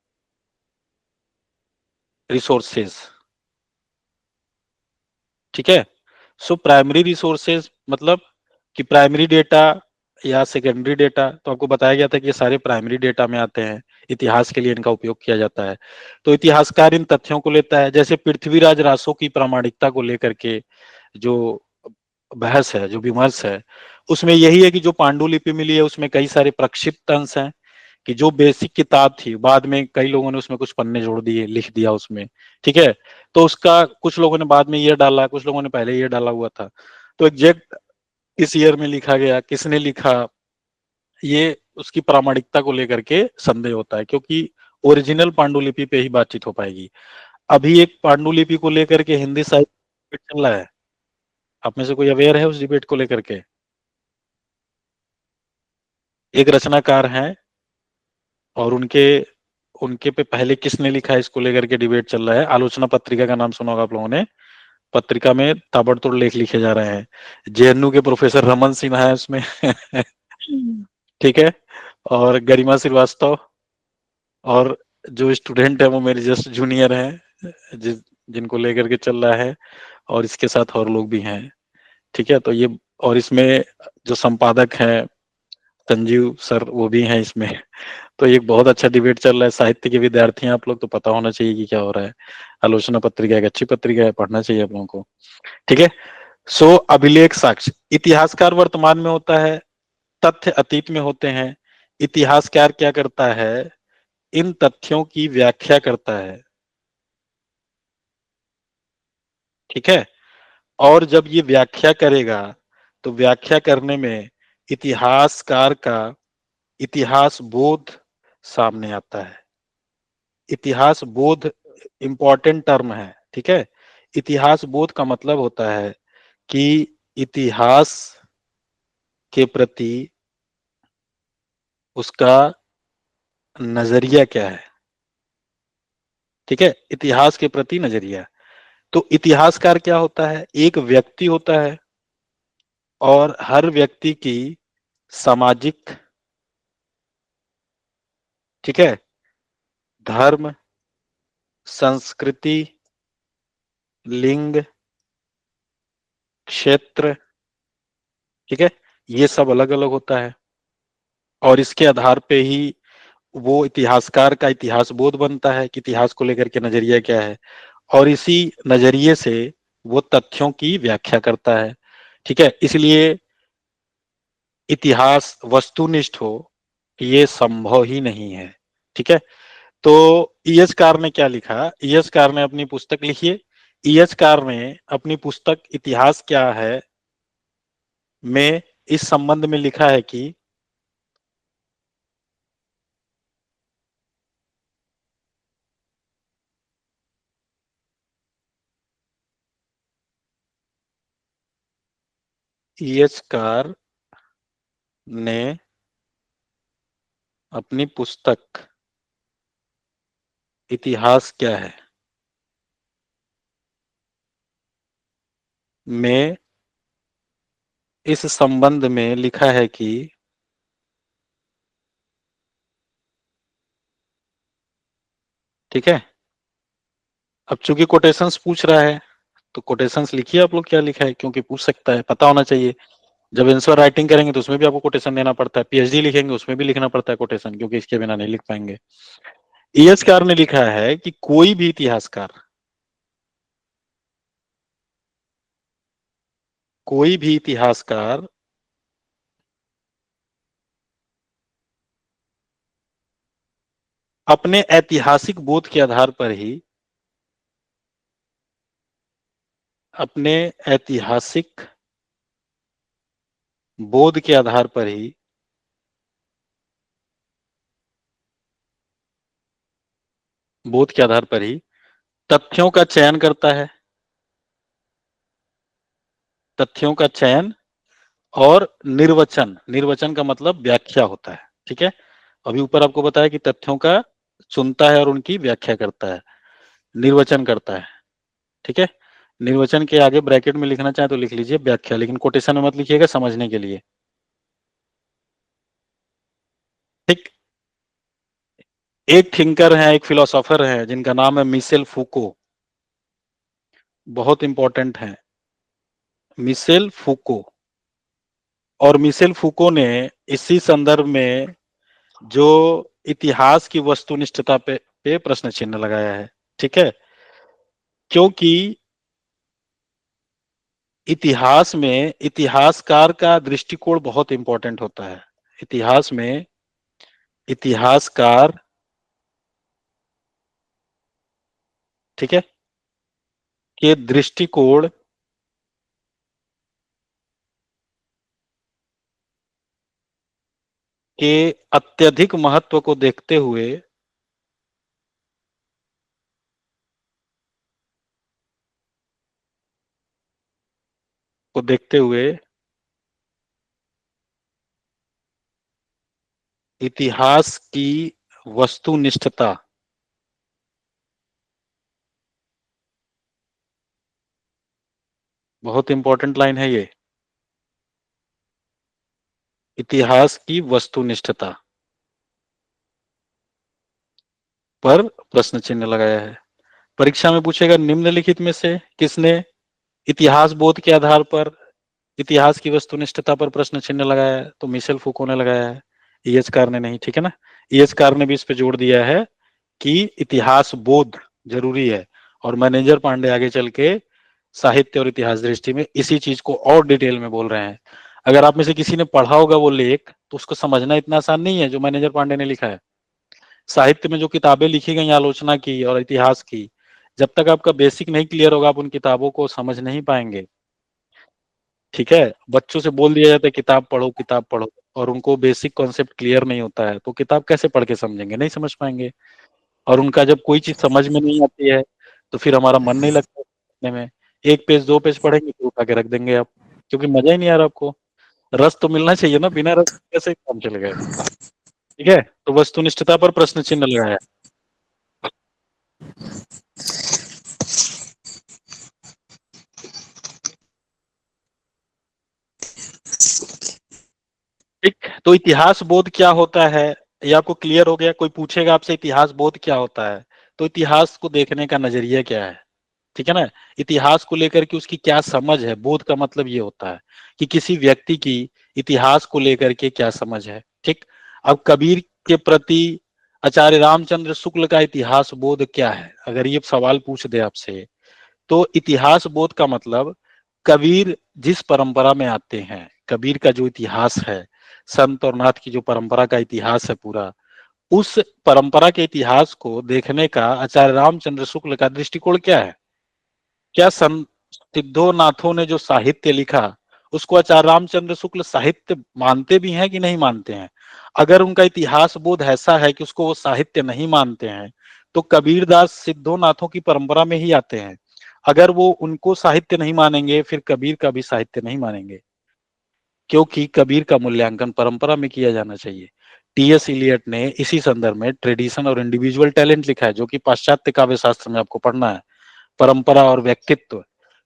रिसोर्सेज, ठीक है। सो प्राइमरी रिसोर्सेज मतलब कि प्राइमरी डेटा या सेकेंडरी डेटा, तो आपको बताया गया था कि ये सारे प्राइमरी डेटा में आते हैं, इतिहास के लिए इनका उपयोग किया जाता है। तो इतिहासकार इन तथ्यों को लेता है, जैसे पृथ्वीराज रासो की प्रामाणिकता को लेकर के जो बहस है, जो विमर्श है, उसमें यही है कि जो पांडुलिपि मिली है उसमें कई सारे प्रक्षिप्त अंश हैं, कि जो बेसिक किताब थी बाद में कई लोगों ने उसमें कुछ पन्ने जोड़ दिए, लिख दिया उसमें, ठीक है। तो उसका कुछ लोगों ने बाद में ये डाला, कुछ लोगों ने पहले ये डाला हुआ था। तो एग्जैक्ट किस ईयर में लिखा गया, किसने लिखा, ये उसकी प्रामाणिकता को लेकर के संदेह होता है, क्योंकि ओरिजिनल पांडुलिपि पे ही बातचीत हो पाएगी। अभी एक पांडुलिपि को लेकर के हिंदी साहित्य चल रहा है, आप में से कोई अवेयर है उस डिबेट को लेकर के? एक रचनाकार हैं और उनके उनके पे पहले किसने लिखा है इसको लेकर के डिबेट चल रहा है। आलोचना पत्रिका का नाम सुना होगा आप लोगों ने। पत्रिका में ताबड़तोड़ लेख लिखे जा रहे हैं। जेएनयू के प्रोफेसर रमन सिन्हा है उसमें ठीक है, और गरिमा श्रीवास्तव, और जो स्टूडेंट है वो मेरे जस्ट जूनियर हैं, जिनको लेकर के चल रहा है, और इसके साथ और लोग भी हैं, ठीक है। तो ये, और इसमें जो संपादक हैं संजीव सर, वो भी हैं इसमें। तो एक बहुत अच्छा डिबेट चल रहा है। साहित्य के विद्यार्थी हैं आप लोग, तो पता होना चाहिए कि क्या हो रहा है। आलोचना पत्रिका एक अच्छी पत्रिका है, पढ़ना चाहिए आप लोगों को, ठीक है। सो अभिलेख साक्ष्य, इतिहासकार वर्तमान में होता है, तथ्य अतीत में होते हैं। इतिहासकार क्या करता है? इन तथ्यों की व्याख्या करता है, ठीक है। और जब ये व्याख्या करेगा तो व्याख्या करने में इतिहासकार का इतिहास बोध सामने आता है। इतिहास बोध इंपॉर्टेंट टर्म है, ठीक है। इतिहास बोध का मतलब होता है कि इतिहास के प्रति उसका नजरिया क्या है, ठीक है। इतिहास के प्रति नजरिया। तो इतिहासकार क्या होता है? एक व्यक्ति होता है, और हर व्यक्ति की सामाजिक, ठीक है, धर्म, संस्कृति, लिंग, क्षेत्र, ठीक है, ये सब अलग अलग होता है। और इसके आधार पे ही वो इतिहासकार का इतिहास बोध बनता है कि इतिहास को लेकर के नजरिया क्या है, और इसी नजरिए से वो तथ्यों की व्याख्या करता है, ठीक है। इसलिए इतिहास वस्तुनिष्ठ हो ये संभव ही नहीं है, ठीक है। तो ईएसकार ने क्या लिखा? ईएसकार ने अपनी पुस्तक लिखी है। ईएसकार ने अपनी पुस्तक इतिहास क्या है में इस संबंध में लिखा है कि ईएसकार ने अपनी पुस्तक इतिहास क्या है में इस संबंध में लिखा है कि ठीक है। अब चूंकि कोटेशंस पूछ रहा है तो कोटेशंस लिखिए आप लोग, क्या लिखा है, क्योंकि पूछ सकता है, पता होना चाहिए। जब आंसर राइटिंग करेंगे तो उसमें भी आपको कोटेशन देना पड़ता है, पीएचडी लिखेंगे उसमें भी लिखना पड़ता है कोटेशन, क्योंकि इसके बिना नहीं लिख पाएंगे। ईएसकार ने लिखा है कि कोई भी इतिहासकार अपने ऐतिहासिक बोध के आधार पर ही, अपने ऐतिहासिक बोध के आधार पर ही बोध के आधार पर ही तथ्यों का चयन करता है, तथ्यों का चयन और निर्वचन, निर्वचन का मतलब व्याख्या होता है। ठीक है, अभी ऊपर आपको बताया कि तथ्यों का चुनता है और उनकी व्याख्या करता है, निर्वचन करता है। ठीक है, निर्वचन के आगे ब्रैकेट में लिखना चाहे तो लिख लीजिए व्याख्या, लेकिन कोटेशन में मत लिखिएगा, समझने के लिए। ठीक, एक थिंकर है, एक फिलोसोफर है जिनका नाम है मिशेल फूको, बहुत इंपॉर्टेंट है मिशेल फूको। और मिशेल फूको ने इसी संदर्भ में जो इतिहास की वस्तुनिष्ठता पे प्रश्न चिन्ह लगाया है। ठीक है, क्योंकि इतिहास में इतिहासकार का दृष्टिकोण बहुत इंपॉर्टेंट होता है। इतिहास में इतिहासकार, ठीक है, के दृष्टिकोण के अत्यधिक महत्व को देखते हुए इतिहास की वस्तुनिष्ठता, बहुत इंपॉर्टेंट लाइन है ये, इतिहास की वस्तुनिष्ठता पर प्रश्न चिन्ह लगाया है। परीक्षा में पूछेगा निम्नलिखित में से किसने इतिहास बोध के आधार पर इतिहास की वस्तुनिष्ठता पर प्रश्न चिन्ह लगाया है, तो मिशेल फूको ने लगाया है, ईएचकार ने नहीं। ठीक है ना, ईएचकार ने भी इस पे जोर दिया है कि इतिहास बोध जरूरी है, और मैनेजर पांडे आगे चल के साहित्य और इतिहास दृष्टि में इसी चीज को और डिटेल में बोल रहे हैं। अगर आप में से किसी ने पढ़ा होगा वो लेख, तो उसको समझना इतना आसान नहीं है जो मैनेजर पांडे ने लिखा है। साहित्य में जो किताबें लिखी गई आलोचना की और इतिहास की, जब तक आपका बेसिक नहीं क्लियर होगा आप उन किताबों को समझ नहीं पाएंगे। ठीक है, बच्चों से बोल दिया जाता है किताब पढ़ो किताब पढ़ो, और उनको बेसिक कॉन्सेप्ट क्लियर नहीं होता है, तो किताब कैसे पढ़ के समझेंगे, नहीं समझ पाएंगे। और उनका जब कोई चीज समझ में नहीं आती है तो फिर हमारा मन नहीं लगता पढ़ने में। एक पेज दो पेज पढ़ेंगे फिर उठा के रख देंगे आप, क्योंकि मजा ही नहीं आ रहा आपको। रस तो मिलना चाहिए ना, बिना रस के कैसे काम चलेगा। ठीक है, तो वस्तुनिष्ठता पर प्रश्न चिन्ह लगाया। ठीक, तो इतिहास बोध क्या होता है ये आपको क्लियर हो गया। कोई पूछेगा आपसे इतिहास बोध क्या होता है, तो इतिहास को देखने का नजरिया क्या है। ठीक है ना, इतिहास को लेकर के उसकी क्या समझ है। बोध का मतलब ये होता है कि किसी व्यक्ति की इतिहास को लेकर के क्या समझ है। ठीक, अब कबीर के प्रति आचार्य रामचंद्र शुक्ल का इतिहास बोध क्या है, अगर ये सवाल पूछ दे आपसे, तो इतिहास बोध का मतलब कबीर जिस परंपरा में आते हैं, कबीर का जो इतिहास है, संत और नाथ की जो परंपरा का इतिहास है पूरा, उस परंपरा के इतिहास को देखने का आचार्य रामचंद्र शुक्ल का दृष्टिकोण क्या है। क्या सिद्धोनाथों ने जो साहित्य लिखा उसको आचार्य रामचंद्र शुक्ल साहित्य मानते भी हैं कि नहीं मानते हैं। अगर उनका इतिहास बोध ऐसा है कि उसको वो साहित्य नहीं मानते हैं, तो कबीरदास सिद्धोनाथों की परंपरा में ही आते हैं। अगर वो उनको साहित्य नहीं मानेंगे फिर कबीर का भी साहित्य नहीं मानेंगे, क्योंकि कबीर का मूल्यांकन परंपरा में किया जाना चाहिए। टीएस इलियट ने इसी संदर्भ में ट्रेडिशन और इंडिविजुअल टैलेंट लिखा है, जो कि पाश्चात्य काव्य शास्त्र में आपको पढ़ना है। परंपरा और व्यक्तित्व,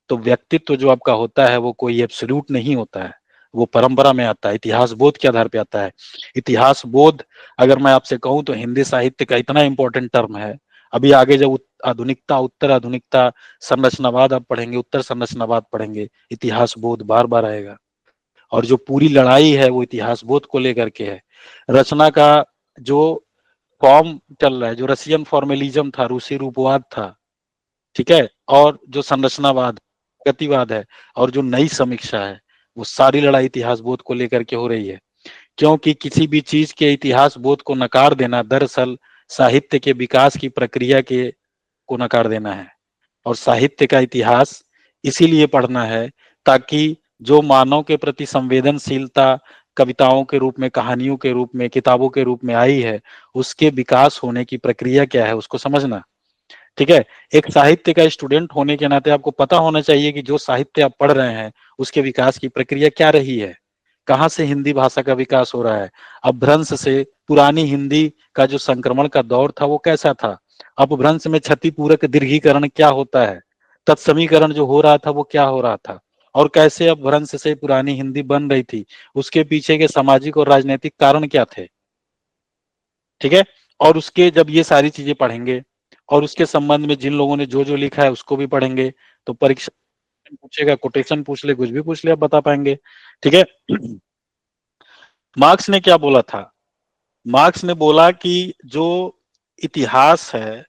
तो व्यक्तित्व जो आपका होता है वो कोई एब्सोल्यूट नहीं होता है, वो परंपरा में आता है, इतिहास बोध के आधार पे आता है। इतिहास बोध अगर मैं आपसे कहूं तो हिंदी साहित्य का इतना इंपॉर्टेंट टर्म है। अभी आगे जब आधुनिकता उत्तर आधुनिकता संरचनावाद आप पढ़ेंगे, उत्तर संरचनावाद पढ़ेंगे, इतिहास बोध बार बार आएगा। और जो पूरी लड़ाई है वो इतिहास बोध को लेकर के है। रचना का जो फॉर्म चल रहा है, जो रशियन फॉर्मेलिज्म था, रूसी रूपवाद था, ठीक है, और जो संरचनावाद गतिवाद है, और जो नई समीक्षा है, वो सारी लड़ाई इतिहास बोध को लेकर के हो रही है। क्योंकि किसी भी चीज के इतिहास बोध को नकार देना दरअसल साहित्य के विकास की प्रक्रिया के को नकार देना है। और साहित्य का इतिहास इसीलिए पढ़ना है ताकि जो मानव के प्रति संवेदनशीलता कविताओं के रूप में, कहानियों के रूप में, किताबों के रूप में आई है, उसके विकास होने की प्रक्रिया क्या है उसको समझना। ठीक है। एक साहित्य का स्टूडेंट होने के नाते आपको पता होना चाहिए कि जो साहित्य आप पढ़ रहे हैं उसके विकास की प्रक्रिया क्या रही है, कहाँ से हिंदी भाषा का विकास हो रहा है, अपभ्रंश से पुरानी हिंदी का जो संक्रमण का दौर था वो कैसा था, अपभ्रंश में क्षतिपूरक दीर्घीकरण क्या होता है, तत्समीकरण जो हो रहा था वो क्या हो रहा था, और कैसे अपभ्रंश से पुरानी हिंदी बन रही थी, उसके पीछे के सामाजिक और राजनीतिक कारण क्या थे। ठीक है। और उसके जब ये सारी चीजें पढ़ेंगे और उसके संबंध में जिन लोगों ने जो जो लिखा है उसको भी पढ़ेंगे, तो परीक्षा पूछेगा, कोटेशन पूछ ले, कुछ भी पूछ ले, आप बता पाएंगे। ठीक है। मार्क्स ने क्या बोला था? मार्क्स ने बोला कि जो इतिहास है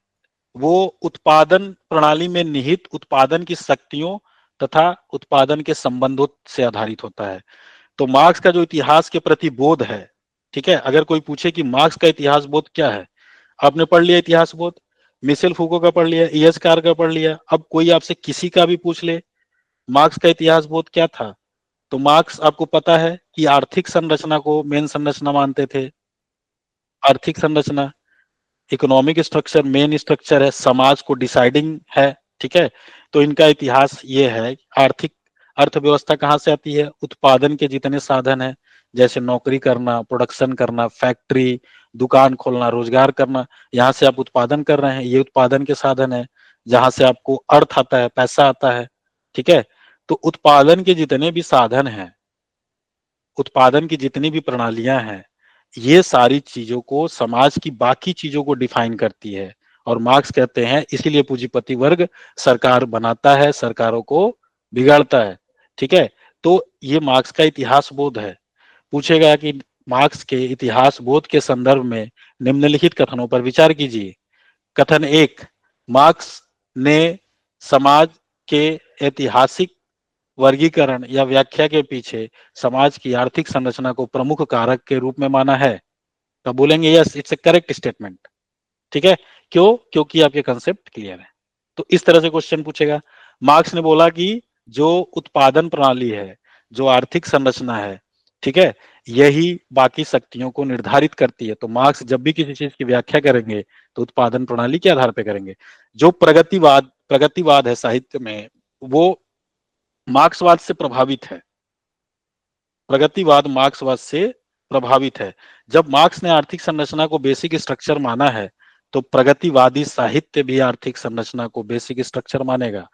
वो उत्पादन प्रणाली में निहित उत्पादन की शक्तियों तथा उत्पादन के संबंधों से आधारित होता है। तो मार्क्स का जो इतिहास के प्रति बोध है, ठीक है, अगर कोई पूछे कि मार्क्स का इतिहास बोध क्या है, आपने पढ़ लिया इतिहास बोध, मिशेल फूको का पढ़ लिया, ईएस कार का पढ़ लिया, अब कोई आपसे किसी का भी पूछ ले मार्क्स का इतिहास बोध क्या था, तो मार्क्स आपको पता है कि आर्थिक संरचना को मेन संरचना मानते थे। आर्थिक संरचना, इकोनॉमिक स्ट्रक्चर मेन स्ट्रक्चर है, समाज को डिसाइडिंग है। ठीक है। तो इनका इतिहास ये है, आर्थिक अर्थव्यवस्था कहाँ से आती है, उत्पादन के जितने साधन है, जैसे नौकरी करना, प्रोडक्शन करना, फैक्ट्री, दुकान खोलना, रोजगार करना, यहाँ से आप उत्पादन कर रहे हैं, ये उत्पादन के साधन है, जहां से आपको अर्थ आता है, पैसा आता है। ठीक है। तो उत्पादन के जितने भी साधन हैं, उत्पादन की जितनी भी प्रणालियां हैं, ये सारी चीजों को, समाज की बाकी चीजों को डिफाइन करती है। और मार्क्स कहते हैं इसीलिए पूंजीपति वर्ग सरकार बनाता है, सरकारों को बिगाड़ता है। ठीक है। तो ये मार्क्स का इतिहास बोध है। पूछेगा कि मार्क्स के इतिहास बोध के संदर्भ में निम्नलिखित कथनों पर विचार कीजिए। कथन एक, मार्क्स ने समाज के ऐतिहासिक वर्गीकरण या व्याख्या के पीछे समाज की आर्थिक संरचना को प्रमुख कारक के रूप में माना है। तो बोलेंगे yes, it's A correct statement. ठीक है। क्यों? क्योंकि आपके कंसेप्ट क्लियर है। तो इस तरह से क्वेश्चन पूछेगा। मार्क्स ने बोला कि जो उत्पादन प्रणाली है, जो आर्थिक संरचना है, ठीक है, यही बाकी शक्तियों को निर्धारित करती है। तो मार्क्स जब भी किसी चीज की व्याख्या करेंगे तो उत्पादन प्रणाली के आधार पर करेंगे। जो प्रगतिवाद है साहित्य में, वो मार्क्सवाद से प्रभावित है। प्रगतिवाद मार्क्सवाद से प्रभावित है। जब मार्क्स ने आर्थिक संरचना को बेसिक स्ट्रक्चर माना है, तो प्रगतिवादी साहित्य भी आर्थिक संरचना को बेसिक स्ट्रक्चर मानेगा।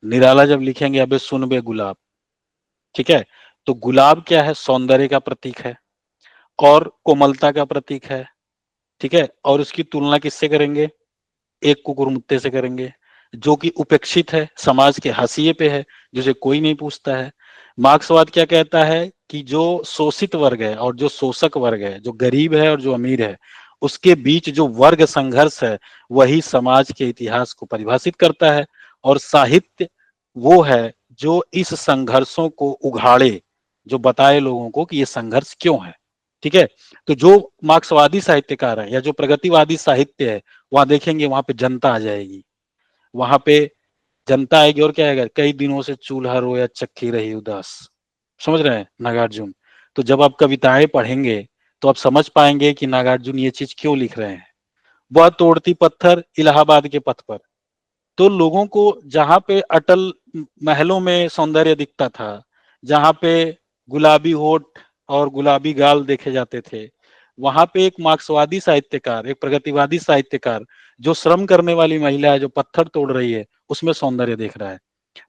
निराला जब लिखेंगे अबे सुन बे गुलाब, ठीक है, तो गुलाब क्या है? सौंदर्य का प्रतीक है और कोमलता का प्रतीक है। ठीक है। और उसकी तुलना किससे करेंगे? एक कुकुरमुत्ते से करेंगे, जो कि उपेक्षित है, समाज के हाशिए पे है, जिसे कोई नहीं पूछता है। मार्क्सवाद क्या कहता है कि जो शोषित वर्ग है और जो शोषक वर्ग है, जो गरीब है और जो अमीर है, उसके बीच जो वर्ग संघर्ष है, वही समाज के इतिहास को परिभाषित करता है। और साहित्य वो है जो इस संघर्षों को उघाड़े, जो बताए लोगों को कि ये संघर्ष क्यों है। ठीक है। तो जो मार्क्सवादी साहित्यकार है या जो प्रगतिवादी साहित्य है, वहां देखेंगे, वहां पे जनता आ जाएगी, वहां पे जनता आएगी और क्या आएगा? कई दिनों से चूल्हा रोया चक्की रही उदास। समझ रहे हैं नागार्जुन? तो जब आप कविताएं पढ़ेंगे तो आप समझ पाएंगे कि नागार्जुन ये चीज क्यों लिख रहे हैं। वह तोड़ती पत्थर इलाहाबाद के पथ पर। तो लोगों को जहां पे अटल महलों में सौंदर्य दिखता था, जहां पे गुलाबी होठ और गुलाबी गाल देखे जाते थे, वहां पे एक मार्क्सवादी साहित्यकार, एक प्रगतिवादी साहित्यकार, जो श्रम करने वाली महिला है, जो पत्थर तोड़ रही है, उसमें सौंदर्य देख रहा है।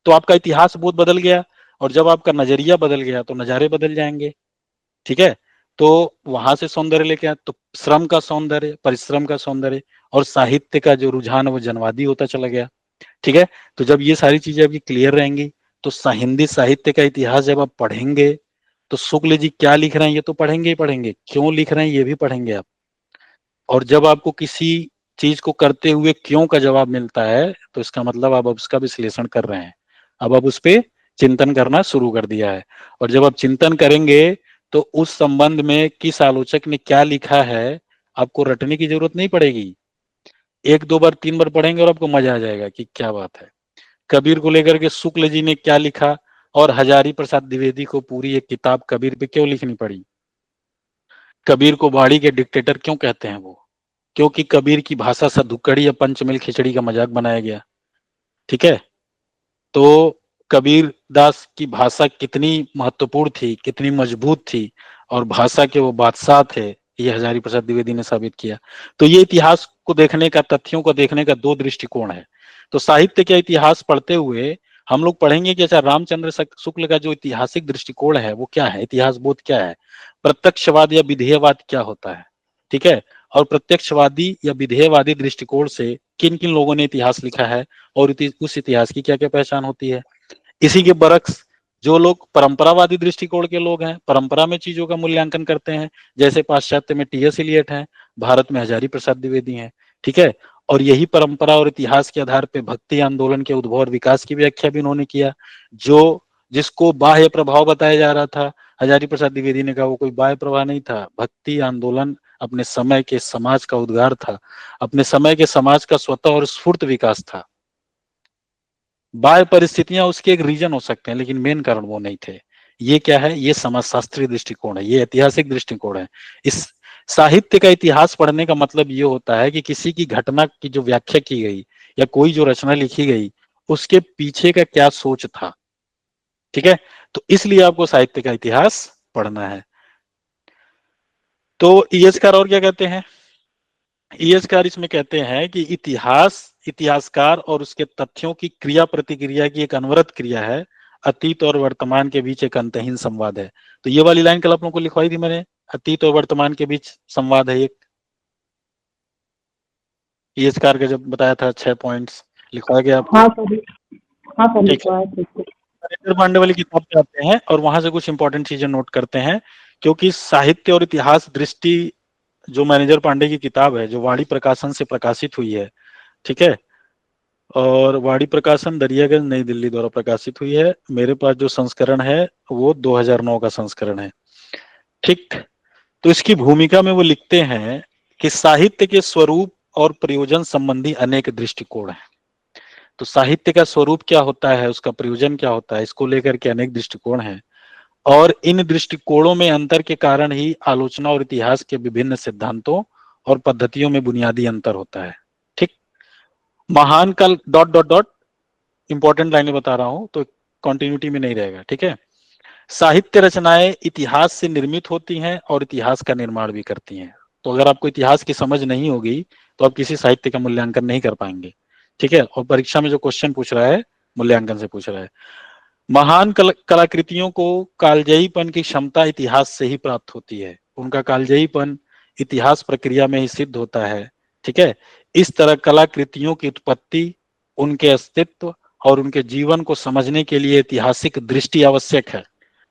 तो आपका इतिहास बहुत बदल गया। और जब आपका नजरिया बदल गया तो नजारे बदल जाएंगे। ठीक है। तो वहां से सौंदर्य लेके आए, तो श्रम का सौंदर्य, परिश्रम का सौंदर्य और साहित्य का जो रुझान है वो जनवादी होता चला गया। ठीक है। तो जब ये सारी चीजें आपकी क्लियर रहेंगी, तो हिंदी साहित्य का इतिहास जब आप पढ़ेंगे, तो शुक्ल जी क्या लिख रहे हैं ये तो पढ़ेंगे ही पढ़ेंगे, क्यों लिख रहे हैं ये भी पढ़ेंगे आप। और जब आपको किसी चीज को करते हुए क्यों का जवाब मिलता है, तो इसका मतलब आप उसका विश्लेषण कर रहे हैं। अब आप उस पर चिंतन करना शुरू कर दिया है। और जब आप चिंतन करेंगे तो उस संबंध में किस आलोचक ने क्या लिखा है आपको रटने की जरूरत नहीं पड़ेगी। एक दो बार तीन बार पढ़ेंगे और आपको मजा आ जाएगा कि क्या बात है। कबीर को लेकर के शुक्ल जी ने क्या लिखा, और हजारी प्रसाद द्विवेदी को पूरी एक किताब कबीर पे क्यों लिखनी पड़ी। कबीर को बाड़ी के डिक्टेटर क्यों कहते हैं वो, क्योंकि कबीर की भाषा सधुकड़ी या पंचमेल खिचड़ी का मजाक बनाया गया। ठीक है, तो कबीर दास की भाषा कितनी महत्वपूर्ण थी, कितनी मजबूत थी, और भाषा के वो बादशाह थे, ये हजारी प्रसाद द्विवेदी ने साबित किया। तो ये इतिहास को देखने का, तथ्यों को देखने का दो दृष्टिकोण है। तो साहित्य का इतिहास पढ़ते हुए हम लोग पढ़ेंगे कि अच्छा रामचंद्र शुक्ल का जो ऐतिहासिक दृष्टिकोण है वो क्या है, इतिहास बोध क्या है, प्रत्यक्षवाद या विधेयवाद क्या होता है। ठीक है, और प्रत्यक्षवादी या विधेयवादी दृष्टिकोण से किन किन लोगों ने इतिहास लिखा है और उस इतिहास की क्या क्या पहचान होती है। इसी के बरक्स जो लोग परंपरावादी दृष्टिकोण के लोग हैं, परंपरा में चीजों का मूल्यांकन करते हैं, जैसे पाश्चात्य में टी.एस. इलियट हैं, भारत में हजारी प्रसाद द्विवेदी हैं। ठीक है, और यही परंपरा और इतिहास के आधार पर भक्ति आंदोलन के उद्भव और विकास की व्याख्या भी उन्होंने किया। जो जिसको बाह्य प्रभाव बताया जा रहा था, हजारी प्रसाद द्विवेदी ने कहा वो कोई बाह्य प्रभाव नहीं था, भक्ति आंदोलन अपने समय के समाज का उद्गार था, अपने समय के समाज का स्वतः और स्फूर्त विकास था। बाह्य परिस्थितियां उसके एक रीजन हो सकते हैं, लेकिन मेन कारण वो नहीं थे। ये क्या है, ये समाजशास्त्रीय दृष्टिकोण है, ये ऐतिहासिक दृष्टिकोण है। इस साहित्य का इतिहास पढ़ने का मतलब ये होता है कि किसी की घटना की जो व्याख्या की गई या कोई जो रचना लिखी गई उसके पीछे का क्या सोच था। ठीक है, तो इसलिए आपको साहित्य का इतिहास पढ़ना है। तो ईएसकार और क्या कहते हैं, ईएसकार इसमें कहते हैं कि इतिहासकार और उसके तथ्यों की क्रिया प्रतिक्रिया की एक अनवरत क्रिया है, अतीत और वर्तमान के बीच एक अंतहीन संवाद है। तो ये वाली लाइन कल आप लोगों को लिखवाई थी मैंने, अतीत और वर्तमान के बीच संवाद है एक, ईएसकार का जब बताया था 6 पॉइंट्स लिखवाया गया आपको। हाँ सर, हाँ सर ठीक है, लिखवाया ठीक है। नरेंद्र पांडे वाली किताब पे आते हैं और वहां से कुछ इंपॉर्टेंट चीजें नोट करते हैं, क्योंकि साहित्य और इतिहास दृष्टि जो मैनेजर पांडे की किताब है, जो वाणी प्रकाशन से प्रकाशित हुई है। ठीक है, और वाणी प्रकाशन दरियागंज नई दिल्ली द्वारा प्रकाशित हुई है। मेरे पास जो संस्करण है वो 2009 का संस्करण है। ठीक, तो इसकी भूमिका में वो लिखते हैं कि साहित्य के स्वरूप और प्रयोजन संबंधी अनेक दृष्टिकोण हैं। तो साहित्य का स्वरूप क्या होता है, उसका प्रयोजन क्या होता है, इसको लेकर के अनेक दृष्टिकोण हैं, और इन दृष्टिकोणों में अंतर के कारण ही आलोचना और इतिहास के विभिन्न सिद्धांतों और पद्धतियों में बुनियादी अंतर होता है। ठीक, महान कल डॉट डॉट डॉट इंपॉर्टेंट लाइनें बता रहा हूं तो कंटिन्यूटी में नहीं रहेगा। ठीक है, साहित्य रचनाएं इतिहास से निर्मित होती हैं और इतिहास का निर्माण भी करती हैं। तो अगर आपको इतिहास की समझ नहीं होगी तो आप किसी साहित्य का मूल्यांकन नहीं कर पाएंगे। ठीक है, और परीक्षा में जो क्वेश्चन पूछ रहा है मूल्यांकन से पूछ रहा है। महान कलाकृतियों को कालजयीपन की क्षमता इतिहास से ही प्राप्त होती है, उनका कालजयीपन इतिहास प्रक्रिया में ही सिद्ध होता है। ठीक है, इस तरह कलाकृतियों की उत्पत्ति, उनके अस्तित्व और उनके जीवन को समझने के लिए ऐतिहासिक दृष्टि आवश्यक है।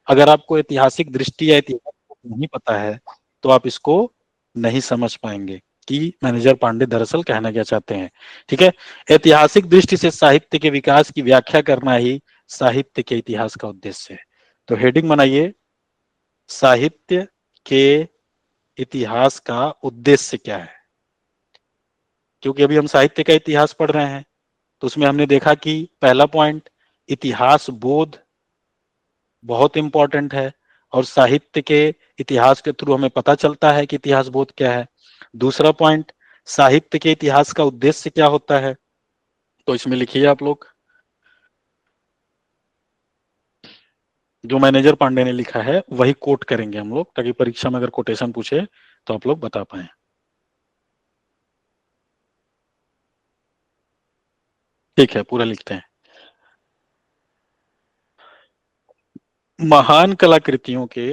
अगर आपको ऐतिहासिक दृष्टि या इतिहास नहीं पता है तो आप इसको नहीं समझ पाएंगे कि मैनेजर पांडे दरअसल कहना क्या चाहते हैं। ठीक है, ऐतिहासिक दृष्टि से साहित्य के विकास की व्याख्या करना ही साहित्य के इतिहास का उद्देश्य है। तो हेडिंग बनाइए, साहित्य के इतिहास का उद्देश्य क्या है। क्योंकि अभी हम साहित्य का इतिहास पढ़ रहे हैं तो उसमें हमने देखा कि पहला पॉइंट इतिहास बोध बहुत इंपॉर्टेंट है, और साहित्य के इतिहास के थ्रू हमें पता चलता है कि इतिहास बोध क्या है। दूसरा पॉइंट, साहित्य के इतिहास का उद्देश्य क्या होता है। तो इसमें लिखिए आप लोग, जो मैनेजर पांडे ने लिखा है वही कोट करेंगे हम लोग, ताकि परीक्षा में अगर कोटेशन पूछे तो आप लोग बता पाए। ठीक है, पूरा लिखते हैं। महान कलाकृतियों के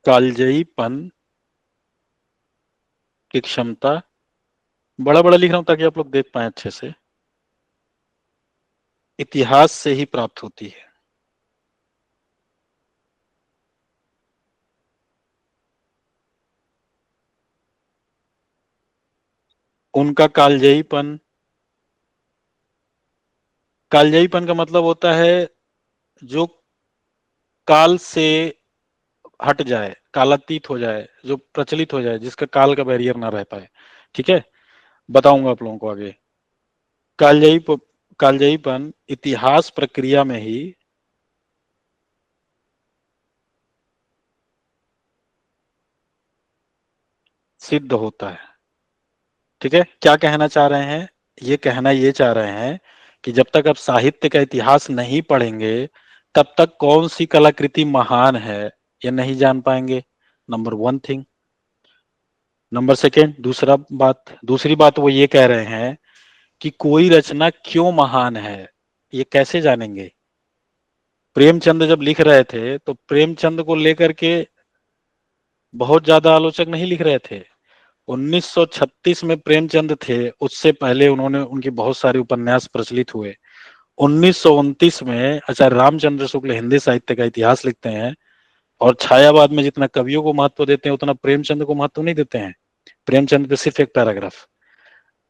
कालजयीपन की क्षमता, बड़ा बड़ा लिख रहा हूं ताकि आप लोग देख पाए अच्छे से, इतिहास से ही प्राप्त होती है। उनका कालजयीपन, कालजयीपन का मतलब होता है जो काल से हट जाए, कालातीत हो जाए, जो प्रचलित हो जाए, जिसका काल का बैरियर ना रह पाए। ठीक है, बताऊंगा आप लोगों को आगे। कालजयी कालजयीपन इतिहास प्रक्रिया में ही सिद्ध होता है। ठीक है, क्या कहना चाह रहे हैं? ये कहना ये चाह रहे हैं कि जब तक आप साहित्य का इतिहास नहीं पढ़ेंगे तब तक कौन सी कलाकृति महान है ये नहीं जान पाएंगे। Number one thing. Number second, दूसरी बात वो ये कह रहे हैं कि कोई रचना क्यों महान है ये कैसे जानेंगे। प्रेमचंद जब लिख रहे थे तो प्रेमचंद को लेकर के बहुत ज्यादा आलोचक नहीं लिख रहे थे। 1936 में प्रेमचंद थे, उससे पहले उन्होंने उनके बहुत सारे उपन्यास प्रचलित हुए। 1929 में आचार्य रामचंद्र शुक्ल हिंदी साहित्य का इतिहास लिखते हैं और छायावाद में जितना कवियों को महत्व देते हैं उतना प्रेमचंद को महत्व नहीं देते हैं। प्रेमचंद पे सिर्फ एक पैराग्राफ,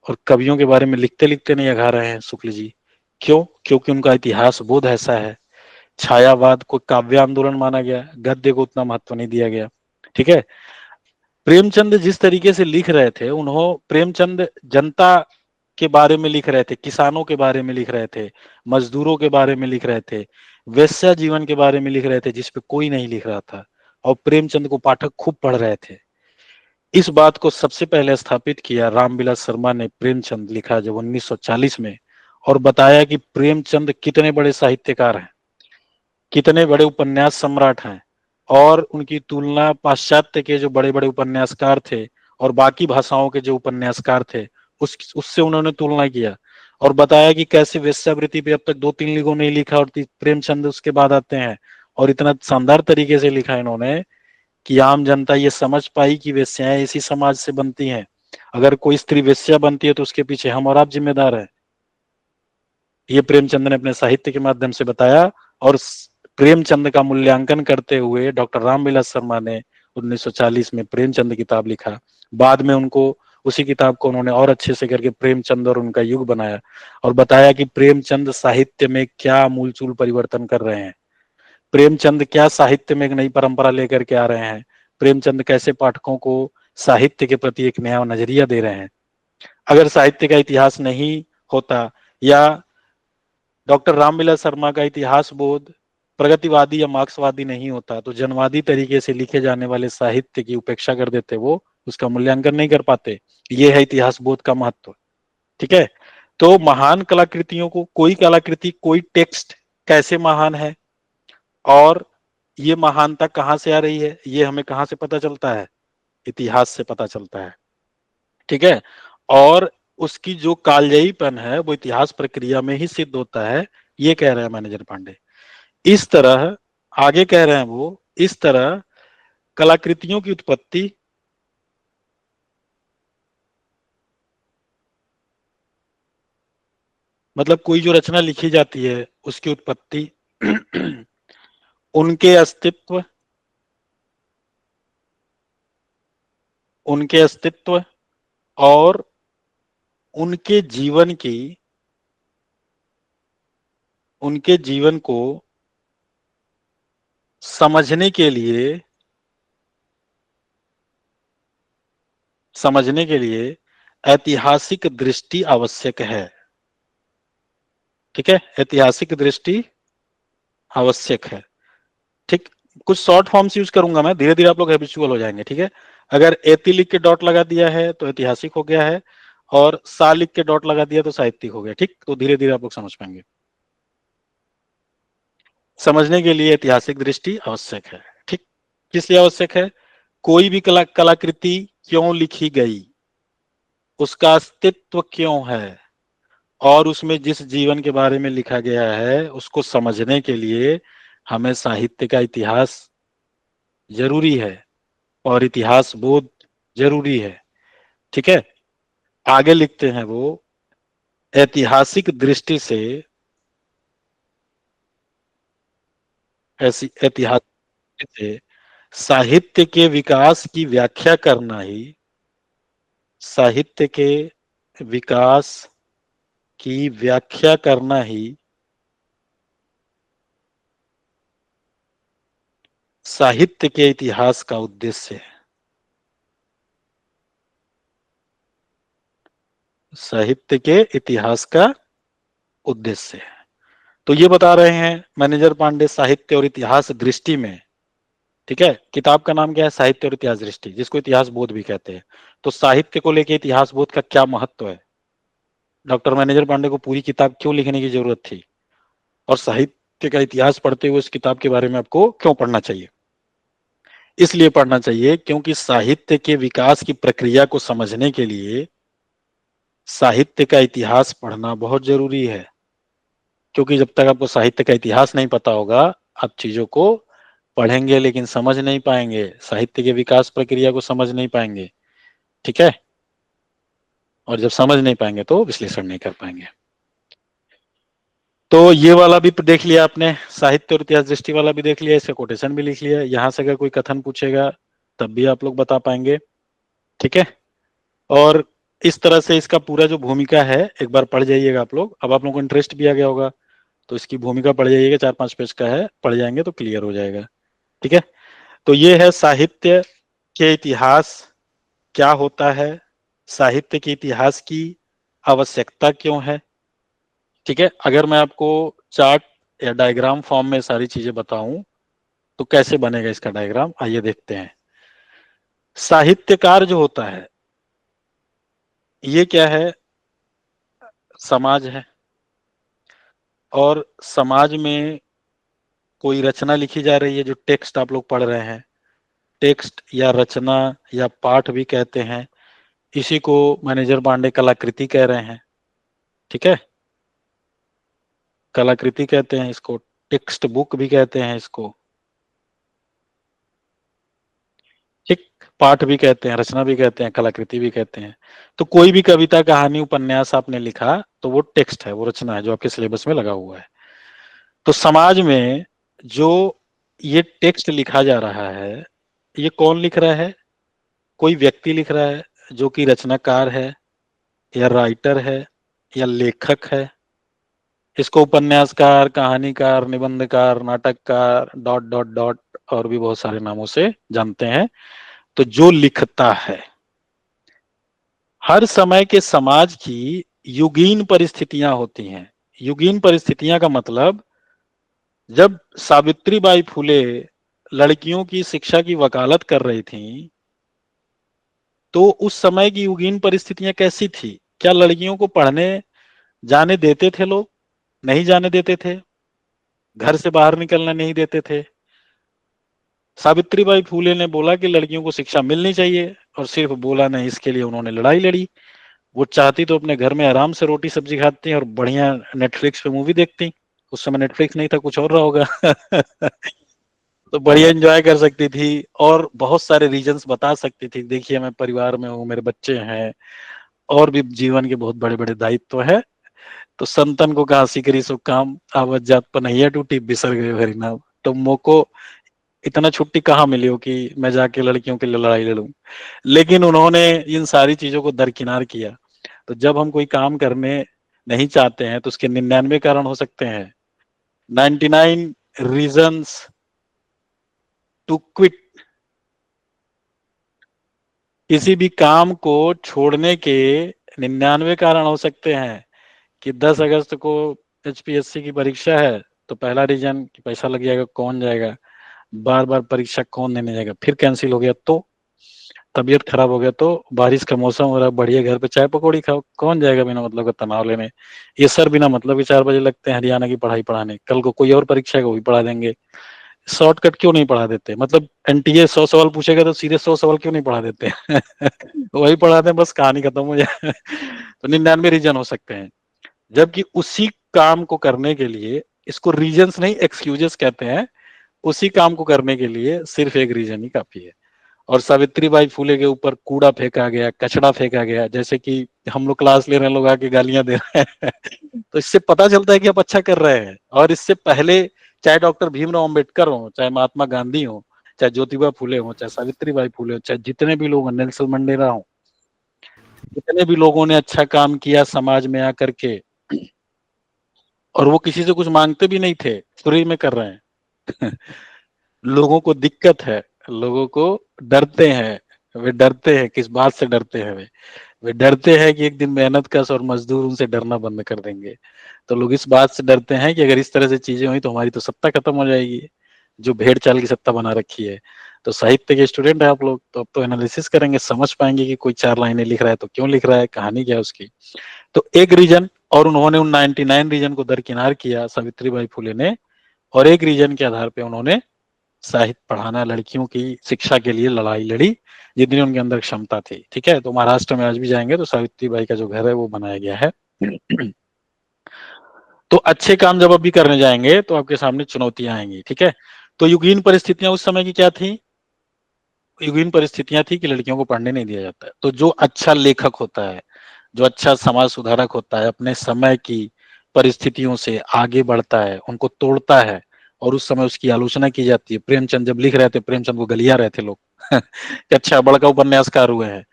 और कवियों के बारे में लिखते लिखते नहीं अघा रहे हैं शुक्ल जी। क्यों? क्योंकि उनका इतिहास बोध ऐसा है। छायावाद को काव्य आंदोलन माना गया, गद्य को उतना महत्व नहीं दिया गया। ठीक है, प्रेमचंद जिस तरीके से लिख रहे थे, प्रेमचंद जनता के बारे में लिख रहे थे, किसानों के बारे में लिख रहे थे, मजदूरों के बारे में लिख रहे थे, वेश्या जीवन के बारे में लिख रहे थे, जिस पे कोई नहीं लिख रहा था, और प्रेमचंद को पाठक खूब पढ़ रहे थे। इस बात को सबसे पहले स्थापित किया रामविलास शर्मा ने। प्रेमचंद लिखा जब 1940 में, और बताया कि प्रेमचंद कितने बड़े साहित्यकार हैं, कितने बड़े उपन्यास सम्राट हैं, और उनकी तुलना पाश्चात्य के जो बड़े बड़े उपन्यासकार थे और बाकी भाषाओं के जो उपन्यासकार थे उससे उन्होंने तुलना किया, और बताया कि कैसे वेश्यावृत्ति पे अब तक 2-3 लोगों ने लिखा और प्रेमचंद उसके बाद आते हैं, और इतना शानदार तरीके से लिखा इन्होंने कि आम जनता ये समझ पाई कि वेश्याएं इसी समाज से बनती हैं। अगर कोई स्त्री वेश्या बनती है तो उसके पीछे हम और आप जिम्मेदार हैं। ये प्रेमचंद ने अपने साहित्य के माध्यम से बताया, और प्रेमचंद का मूल्यांकन करते हुए डॉक्टर रामविलास शर्मा ने 1940 में प्रेमचंद किताब लिखा। बाद में उनको उसी किताब को उन्होंने और अच्छे से करके प्रेमचंद और उनका युग बनाया, और बताया कि प्रेमचंद साहित्य में क्या मूलचूल परिवर्तन कर रहे हैं, प्रेमचंद क्या साहित्य में एक नई परंपरा लेकर के आ रहे हैं, प्रेमचंद कैसे पाठकों को साहित्य के प्रति एक नया नजरिया दे रहे हैं। अगर साहित्य का इतिहास नहीं होता, या डॉक्टर रामविलास शर्मा का इतिहास बोध प्रगतिवादी या मार्क्सवादी नहीं होता, तो जनवादी तरीके से लिखे जाने वाले साहित्य की उपेक्षा कर देते, वो उसका मूल्यांकन नहीं कर पाते। ये है इतिहास बोध का महत्व। ठीक है, तो महान कलाकृतियों को, कोई कलाकृति, कोई टेक्स्ट कैसे महान है और ये महानता कहाँ से आ रही है, ये हमें कहाँ से पता चलता है? इतिहास से पता चलता है। ठीक है, और उसकी जो कालजयीपन है वो इतिहास प्रक्रिया में ही सिद्ध होता है, ये कह रहे हैं मैनेजर पांडे। इस तरह आगे कह रहे हैं वो, इस तरह कलाकृतियों की उत्पत्ति मतलब कोई जो रचना लिखी जाती है उसकी उत्पत्ति उनके अस्तित्व, और उनके जीवन को समझने के लिए ऐतिहासिक दृष्टि आवश्यक है। ठीक है, ऐतिहासिक दृष्टि आवश्यक है। ठीक, कुछ शॉर्ट फॉर्म्स यूज करूंगा मैं, धीरे धीरे आप लोग हैबिचुअल हो जाएंगे। ठीक है, अगर एति लिख के डॉट लगा दिया है तो ऐतिहासिक हो गया है, और सा लिख के डॉट लगा दिया तो साहित्यिक हो गया। ठीक, तो धीरे धीरे आप लोग समझ पाएंगे। समझने के लिए ऐतिहासिक दृष्टि आवश्यक है। ठीक, किस लिए आवश्यक है? कोई भी कलाकृति क्यों लिखी गई, उसका अस्तित्व क्यों है, और उसमें जिस जीवन के बारे में लिखा गया है उसको समझने के लिए हमें साहित्य का इतिहास जरूरी है, और इतिहास बोध जरूरी है। ठीक है, आगे लिखते हैं वो, ऐतिहासिक दृष्टि से, ऐसी ऐतिहासिक से साहित्य के विकास की व्याख्या करना ही, साहित्य के विकास की व्याख्या करना ही साहित्य के इतिहास का उद्देश्य है। साहित्य के इतिहास का उद्देश्य है। तो ये बता रहे हैं मैनेजर पांडे साहित्य और इतिहास दृष्टि में, ठीक है। किताब का नाम क्या है? साहित्य और इतिहास दृष्टि, जिसको इतिहास बोध भी कहते हैं। तो साहित्य को लेके इतिहास बोध का क्या महत्व है, डॉक्टर मैनेजर पांडे को पूरी किताब क्यों लिखने की जरूरत थी, और साहित्य का इतिहास पढ़ते हुए इस किताब के बारे में आपको क्यों पढ़ना चाहिए? इसलिए पढ़ना चाहिए क्योंकि साहित्य के विकास की प्रक्रिया को समझने के लिए साहित्य का इतिहास पढ़ना बहुत जरूरी है। क्योंकि जब तक आपको साहित्य का इतिहास नहीं पता होगा, आप चीजों को पढ़ेंगे लेकिन समझ नहीं पाएंगे, साहित्य के विकास प्रक्रिया को समझ नहीं पाएंगे, ठीक है। और जब समझ नहीं पाएंगे तो विश्लेषण नहीं कर पाएंगे। तो ये वाला भी देख लिया आपने, साहित्य और इतिहास दृष्टि वाला भी देख लिया, इसका कोटेशन भी लिख लिया। यहां से अगर कोई कथन पूछेगा तब भी आप लोग बता पाएंगे, ठीक है। और इस तरह से इसका पूरा जो भूमिका है एक बार पढ़ जाइएगा आप लोग। अब आप लोगों को इंटरेस्ट भी आ गया होगा तो इसकी भूमिका पढ़ जाइएगा, 4-5 पेज का है, पढ़ जाएंगे तो क्लियर हो जाएगा, ठीक है। तो ये है साहित्य के इतिहास क्या होता है, साहित्य के इतिहास की आवश्यकता क्यों है, ठीक है। अगर मैं आपको चार्ट या डायग्राम फॉर्म में सारी चीजें बताऊं तो कैसे बनेगा इसका डायग्राम, आइए देखते हैं। साहित्यकार जो होता है ये क्या है? समाज है। और समाज में कोई रचना लिखी जा रही है, जो टेक्स्ट आप लोग पढ़ रहे हैं, टेक्स्ट या रचना या पाठ भी कहते हैं, इसी को मैनेजर पांडे कलाकृति कह रहे हैं, ठीक है। कलाकृति कहते हैं इसको, टेक्स्ट बुक भी कहते हैं इसको, ठीक। पाठ भी कहते हैं, रचना भी कहते हैं, कलाकृति भी कहते हैं। तो कोई भी कविता, कहानी, उपन्यास आपने लिखा तो वो टेक्स्ट है, वो रचना है जो आपके सिलेबस में लगा हुआ है। तो समाज में जो ये टेक्स्ट लिखा जा रहा है, ये कौन लिख रहा है? कोई व्यक्ति लिख रहा है जो कि रचनाकार है या राइटर है या लेखक है। इसको उपन्यासकार, कहानीकार, निबंधकार, नाटककार, डॉट डॉट डॉट और भी बहुत सारे नामों से जानते हैं। तो जो लिखता है, हर समय के समाज की युगीन परिस्थितियां होती हैं। युगीन परिस्थितियां का मतलब, जब सावित्रीबाई फुले लड़कियों की शिक्षा की वकालत कर रही थीं, तो उस समय की युगीन परिस्थितियां कैसी थी? क्या लड़कियों को पढ़ने जाने देते थे लोग? नहीं जाने देते थे, घर से बाहर निकलने नहीं देते थे। सावित्रीबाई फुले ने बोला कि लड़कियों को शिक्षा मिलनी चाहिए, और सिर्फ बोला नहीं, इसके लिए उन्होंने लड़ाई लड़ी। वो चाहती तो अपने घर में आराम से रोटी सब्जी खाती और बढ़िया नेटफ्लिक्स पे मूवी देखती। उस समय नेटफ्लिक्स नहीं था, कुछ और रहा होगा। तो बढ़िया एंजॉय कर सकती थी और बहुत सारे रीजंस बता सकती थी, देखिए मैं परिवार में हूँ, मेरे बच्चे हैं, और भी जीवन के बहुत बड़े बड़े दायित्व है। तो संतन को कहा सिकरी सो काम, आवत जात पनैया टूटी, बिसर गए हरि नाम। तो मोको इतना छुट्टी कहाँ मिली हो कि मैं जाके लड़कियों के लिए लड़ाई लड़ूं। लेकिन उन्होंने इन सारी चीजों को दरकिनार किया। तो जब हम कोई काम करने नहीं चाहते हैं तो उसके 99 कारण हो सकते हैं, 99 रीजंस टू क्विट। किसी भी काम को छोड़ने के 99 कारण हो सकते हैं। कि 10 अगस्त को एचपीएससी की परीक्षा है तो पहला रीजन कि पैसा लग जाएगा, कौन जाएगा, बार बार परीक्षा कौन देने जाएगा, फिर कैंसिल हो गया तो, तबीयत खराब हो गया तो, बारिश का मौसम हो रहा है, बढ़िया घर पे चाय पकौड़ी खाओ, कौन जाएगा बिना मतलब का तनाव लेने। ये सर बिना मतलब के 4 बजे लगते हैं हरियाणा की पढ़ाई पढ़ाने, कल को कोई और परीक्षा है वो भी पढ़ा देंगे। शॉर्टकट क्यों नहीं पढ़ा देते? मतलब एनटीए 100 सवाल पूछेगा तो सीधे 100 सवाल क्यों नहीं पढ़ा देते? वही पढ़ा दें, बस कहानी खत्म हो जाए। तो 99 रीजन हो सकते हैं। जबकि उसी काम को करने के लिए, इसको रीजंस नहीं एक्सक्यूजेस कहते हैं, उसी काम को करने के लिए सिर्फ एक रीजन ही काफी है। और सावित्रीबाई फुले के ऊपर कूड़ा फेंका गया, कचड़ा फेंका गया, जैसे कि हम लोग क्लास ले रहे हैं, लोग आके गालियां दे रहे हैं। तो इससे पता चलता है कि आप अच्छा कर रहे हैं। और इससे पहले चाहे डॉक्टर भीमराव अंबेडकर हो, चाहे महात्मा गांधी हो, चाहे ज्योतिबा फुले हो, चाहे सावित्रीबाई फुले हो, चाहे जितने भी लोग, नेल्सन मंडेला हो, जितने भी लोगों ने अच्छा काम किया समाज में आकर के, और वो किसी से कुछ मांगते भी नहीं थे, फ्री में कर रहे हैं। लोगों को दिक्कत है, लोगों को डरते हैं, वे डरते हैं, किस बात से डरते हैं वे डरते हैं कि एक दिन मेहनत कश और मजदूर उनसे डरना बंद कर देंगे। तो लोग इस बात से डरते हैं कि अगर इस तरह से चीजें हुई तो हमारी तो सत्ता खत्म हो जाएगी, जो भेड़ चाल की सत्ता बना रखी है। तो साहित्य के स्टूडेंट है आप लोग, तो अब तो एनालिसिस करेंगे, समझ पाएंगे कि कोई 4 लाइनें लिख रहा है तो क्यों लिख रहा है, कहानी क्या है उसकी। तो एक रीजन, और उन्होंने उन 99 रीजन को दरकिनार किया सावित्रीबाई फुले ने, और एक रीजन के आधार पे उन्होंने साहित्य पढ़ाना, लड़कियों की शिक्षा के लिए लड़ाई लड़ी जितनी उनके अंदर क्षमता थी। ठीक है, तो महाराष्ट्र में आज भी जाएंगे तो सावित्रीबाई का जो घर है वो बनाया गया है। तो अच्छे काम जब अभी करने जाएंगे तो आपके सामने चुनौतियां आएंगी। ठीक है, तो युगीन परिस्थितियां उस समय की क्या थी? युगीन परिस्थितियां थी कि लड़कियों को पढ़ने नहीं दिया जाता है। तो जो अच्छा लेखक होता है, जो अच्छा समाज सुधारक होता है, अपने समय की परिस्थितियों से आगे बढ़ता है, उनको तोड़ता है, और उस समय उसकी आलोचना की जाती है। प्रेमचंद जब लिख रहे थे, प्रेमचंद को गलिया रहे थे लोग कि अच्छा बड़का उपन्यासकार हुए हैं,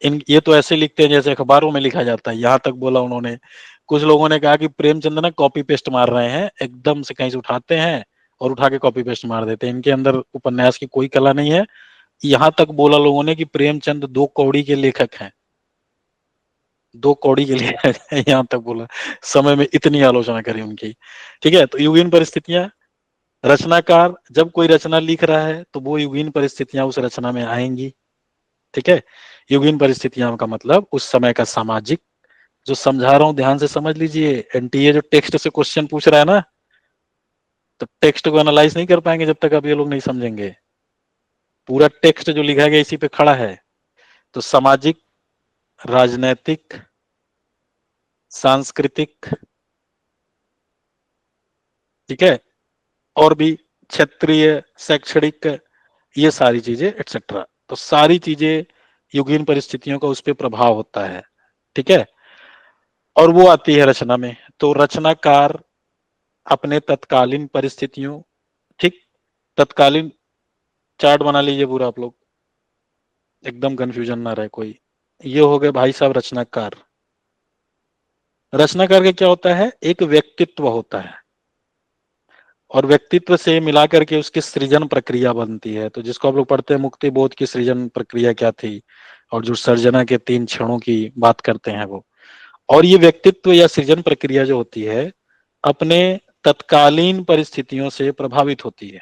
इन ये तो ऐसे लिखते हैं जैसे अखबारों में लिखा जाता है, यहाँ तक बोला उन्होंने। कुछ लोगों ने कहा कि प्रेमचंद ना कॉपी पेस्ट मार रहे हैं, एकदम से कहीं से उठाते हैं और उठा के कॉपी पेस्ट मार देते हैं, इनके अंदर उपन्यास की कोई कला नहीं है। यहाँ तक बोला लोगों ने कि प्रेमचंद 2 कौड़ी के लेखक हैं, 2 कौड़ी के लेखक हैं, यहाँ तक बोला। समय में इतनी आलोचना करी उनकी। ठीक है, तो युगीन परिस्थितियां, रचनाकार जब कोई रचना लिख रहा है तो वो युगीन परिस्थितियां उस रचना में आएंगी। ठीक है, युगीन परिस्थितियां का मतलब उस समय का सामाजिक, जो समझा रहा हूं ध्यान से समझ लीजिए। एनटीए जो टेक्स्ट से क्वेश्चन पूछ रहा है ना, तो टेक्स्ट को एनालाइज नहीं कर पाएंगे जब तक आप ये लोग नहीं समझेंगे। पूरा टेक्स्ट जो लिखा गया इसी पे खड़ा है। तो सामाजिक, राजनैतिक, सांस्कृतिक, ठीक है, और भी क्षेत्रीय, शैक्षणिक, ये सारी चीजें एटसेट्रा, तो सारी चीजें युगीन परिस्थितियों का उस पर प्रभाव होता है। ठीक है, और वो आती है रचना में। तो रचनाकार अपने तत्कालीन परिस्थितियों, ठीक, तत्कालीन चार्ट बना लीजिए पूरा आप लोग, एकदम कंफ्यूजन ना रहे कोई। ये हो गए भाई साहब रचनाकार। रचनाकार का क्या होता है? एक व्यक्तित्व होता है, और व्यक्तित्व से मिलाकर के उसकी सृजन प्रक्रिया बनती है। तो जिसको आप लोग पढ़ते हैं मुक्ति बोध की सृजन प्रक्रिया क्या थी, और जो सर्जना के 3 क्षणों की बात करते हैं वो। और ये व्यक्तित्व या सृजन प्रक्रिया जो होती है अपने तत्कालीन परिस्थितियों से प्रभावित होती है।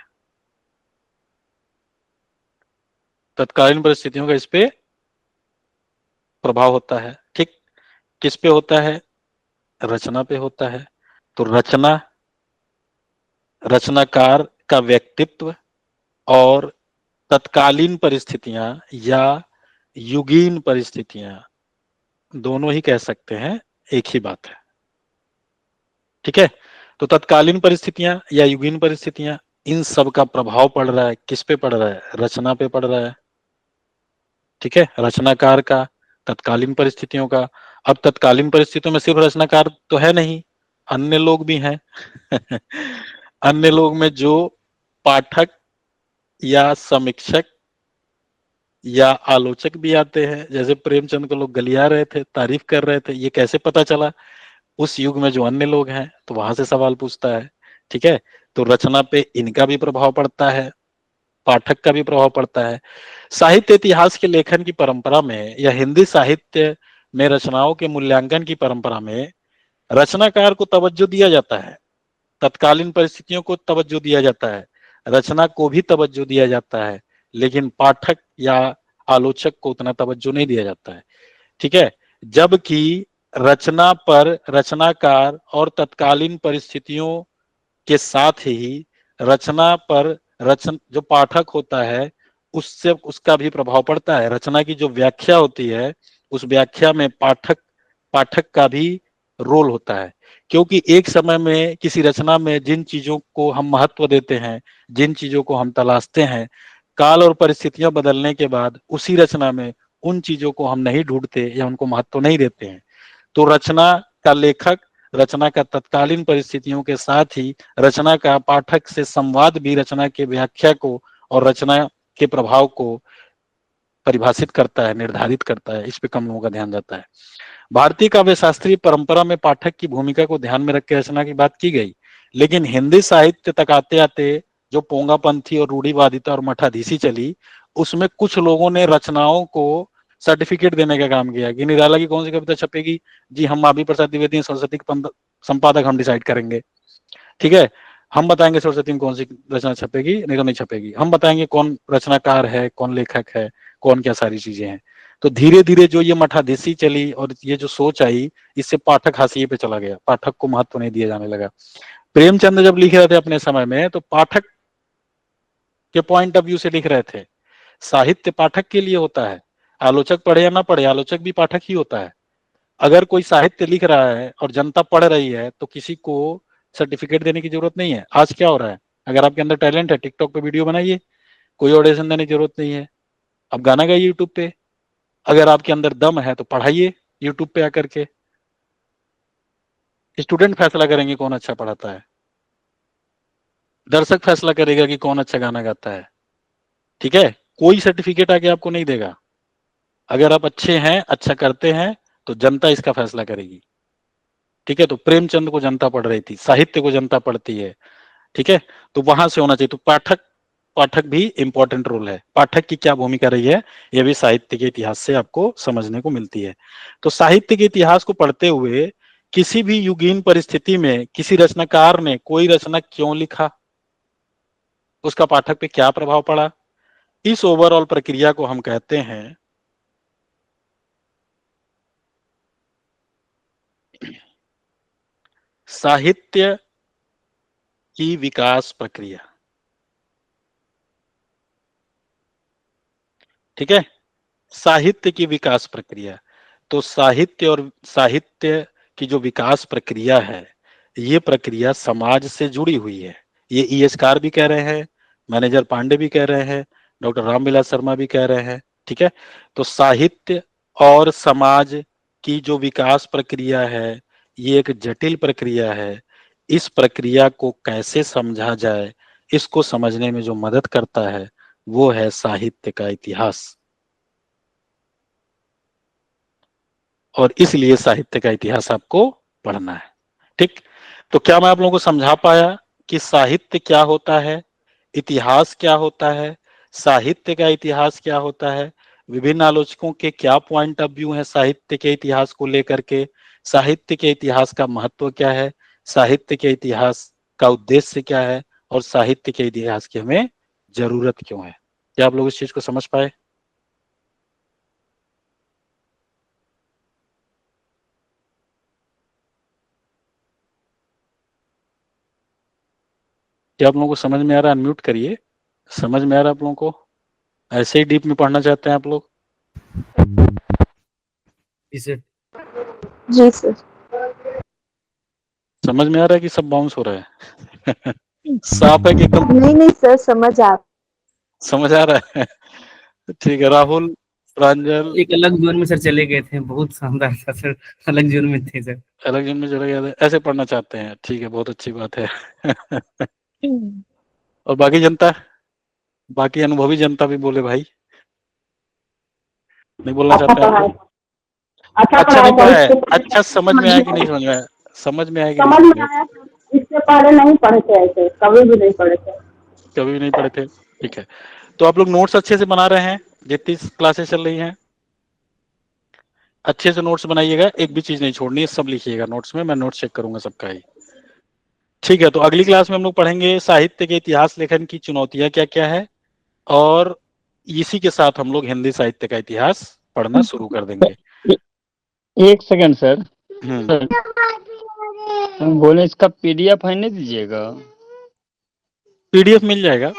तत्कालीन परिस्थितियों का इस पे प्रभाव होता है। ठीक, किस पे होता है? रचना पे होता है। तो रचना, रचनाकार का व्यक्तित्व और तत्कालीन परिस्थितियां या युगीन परिस्थितियां, दोनों ही कह सकते हैं एक ही बात है। ठीक है, तो तत्कालीन परिस्थितियां या युगीन परिस्थितियां, इन सब का प्रभाव पड़ रहा है, किस पे पड़ रहा है? रचना पे पड़ रहा है। ठीक है, रचनाकार का, तत्कालीन परिस्थितियों का। अब तत्कालीन परिस्थितियों में सिर्फ रचनाकार तो है नहीं, अन्य लोग भी हैं अन्य लोग में जो पाठक या समीक्षक या आलोचक भी आते हैं। जैसे प्रेमचंद को लोग गलिया रहे थे, तारीफ कर रहे थे, ये कैसे पता चला? उस युग में जो अन्य लोग हैं, तो वहां से सवाल पूछता है। ठीक है, तो रचना पे इनका भी प्रभाव पड़ता है, पाठक का भी प्रभाव पड़ता है। साहित्य इतिहास के लेखन की परंपरा में या हिंदी साहित्य में रचनाओं के मूल्यांकन की परंपरा में रचनाकार को तवज्जो दिया जाता है, तत्कालीन परिस्थितियों को तवज्जो दिया जाता है, रचना को भी तवज्जो दिया जाता है, लेकिन पाठक या आलोचक को उतना तवज्जो नहीं दिया जाता है। ठीक है, जबकि रचना पर रचनाकार और तत्कालीन परिस्थितियों के साथ ही रचना पर जो पाठक होता है उससे उसका भी प्रभाव पड़ता है। रचना की जो व्याख्या होती है उस व्याख्या में पाठक पाठक का भी रोल होता है, क्योंकि एक समय में किसी रचना में जिन चीजों को हम महत्व देते हैं, जिन चीजों को हम तलाशते हैं, काल और परिस्थितियां बदलने के बाद उसी रचना में उन चीजों को हम नहीं ढूंढते या उनको महत्व नहीं देते हैं। तो रचना का लेखक, रचना का तत्कालीन परिस्थितियों के साथ ही रचना का पाठक से संवाद भी रचना के व्याख्या को और रचना के प्रभाव को परिभाषित करता है, निर्धारित करता है। इस पे कम लोगों का ध्यान जाता है। भारतीय काव्य शास्त्रीय परंपरा में पाठक की भूमिका को ध्यान में रख के रचना की बात की गई, लेकिन हिंदी साहित्य तक आते आते जो पोंगापंथी और रूढ़िवादिता और मठाधीशी चली, उसमें कुछ लोगों ने रचनाओं को सर्टिफिकेट देने का काम किया कि निराला की कौन सी कविता छपेगी, जी हम महावीर प्रसाद द्विवेदी सरस्वती के संपादक हम डिसाइड करेंगे, ठीक है। हम बताएंगे सरस्वती में कौन सी रचना छपेगी, नहीं तो नहीं छपेगी। हम बताएंगे कौन रचनाकार है, कौन लेखक है, कौन क्या सारी चीजें हैं। तो धीरे धीरे जो ये मठाधीसी चली और ये जो सोच आई, इससे पाठक हाशिए पे चला गया, पाठक को महत्व नहीं दिया जाने लगा। प्रेमचंद जब लिख रहे थे अपने समय में तो पाठक के पॉइंट ऑफ व्यू से लिख रहे थे। साहित्य पाठक के लिए होता है, आलोचक पढ़े या ना पढ़े, आलोचक भी पाठक ही होता है। अगर कोई साहित्य लिख रहा है और जनता पढ़ रही है तो किसी को सर्टिफिकेट देने की जरूरत नहीं है। आज क्या हो रहा है, अगर आपके अंदर टैलेंट है टिकटॉक पे वीडियो बनाइए, कोई ऑडिशन देने की जरूरत नहीं है। अब गाना गाइए यूट्यूब पे। अगर आपके अंदर दम है तो पढ़ाइए यूट्यूब पे आकर के। स्टूडेंट फैसला करेंगे कौन अच्छा पढ़ाता है, दर्शक फैसला करेगा कि कौन अच्छा गाना गाता है, ठीक है। कोई सर्टिफिकेट आके आपको नहीं देगा। अगर आप अच्छे हैं, अच्छा करते हैं, तो जनता इसका फैसला करेगी, ठीक है। तो प्रेमचंद को जनता पढ़ रही थी, साहित्य को जनता पढ़ती है, ठीक है। तो वहां से होना चाहिए। तो पाठक भी इंपॉर्टेंट रोल है। पाठक की क्या भूमिका रही है, यह भी साहित्य के इतिहास से आपको समझने को मिलती है। तो साहित्य के इतिहास को पढ़ते हुए किसी भी युगीन परिस्थिति में किसी रचनाकार ने कोई रचना क्यों लिखा, उसका पाठक पे क्या प्रभाव पड़ा, इस ओवरऑल प्रक्रिया को हम कहते हैं साहित्य की विकास प्रक्रिया, ठीक है। साहित्य की विकास प्रक्रिया। तो साहित्य की जो विकास प्रक्रिया है, ये प्रक्रिया समाज से जुड़ी हुई है। ये ईएसकार भी कह रहे हैं, मैनेजर पांडे भी कह रहे हैं, डॉक्टर रामविलास शर्मा भी कह रहे हैं, ठीक है। तो साहित्य और समाज की जो विकास प्रक्रिया है, ये एक जटिल प्रक्रिया है। इस प्रक्रिया को कैसे समझा जाए, इसको समझने में जो मदद करता है वो है साहित्य का इतिहास। और इसलिए साहित्य का इतिहास आपको पढ़ना है, ठीक। तो क्या मैं आप लोगों को समझा पाया कि साहित्य क्या होता है, इतिहास क्या होता है, साहित्य का इतिहास क्या होता है, विभिन्न आलोचकों के क्या पॉइंट ऑफ व्यू है साहित्य के इतिहास को लेकर के, साहित्य के इतिहास का महत्व क्या है, साहित्य के इतिहास का उद्देश्य क्या है, और साहित्य के इतिहास की हमें जरूरत क्यों है। क्या आप लोग इस चीज को समझ पाए? क्या आप लोगों को समझ में आ रहा है? अनम्यूट करिए। समझ में आ रहा है आप लोगों को? ऐसे ही डीप में पढ़ना चाहते हैं आप लोग? इसे जी सर। समझ में आ रहा है कि सब बाउंस हो रहा है? साफ है कि एकदम नहीं सर, समझ आ रहा है? ठीक है। राहुल, प्रांजल, एक अलग जोन में सर चले गए थे, बहुत शानदार था सर, अलग जोन में थे सर। अलग जन में चले गए थे, ऐसे पढ़ना चाहते हैं, ठीक है, बहुत अच्छी बात है। और बाकी जनता, बाकी अनुभवी जनता भी बोले भाई। नहीं बोलना अच्छा चाहते हैं आप पढ़ाए, लोग? अच्छा अच्छा पढ़ाए नहीं सर। पढ़ा है, इससे अच्छा समझ में आया कि नहीं समझ में आया, समझ में आया कि नहीं समझ समझ में में आया? आया सर। इससे पहले नहीं पढ़े थे ऐसे, कभी भी नहीं पढ़े थे। कभी भी नहीं पढ़े थे, ठीक है। तो आप लोग नोट्स अच्छे से बना रहे हैं, जितनी क्लासेस चल रही हैं अच्छे से नोट्स बनाइएगा, एक भी चीज नहीं छोड़नी है, सब लिखिएगा नोट्स में, मैं नोट्स चेक करूंगा सबका ही, ठीक है। तो अगली क्लास में हम लोग पढ़ेंगे साहित्य के इतिहास लेखन की चुनौतियां क्या क्या है, और इसी के साथ हम लोग हिंदी साहित्य का इतिहास पढ़ना शुरू कर देंगे। एक सेकंड सर। हम्म। सर, हम बोले इसका पीडीएफ है, नहीं दीजिएगा? पीडीएफ मिल जाएगा,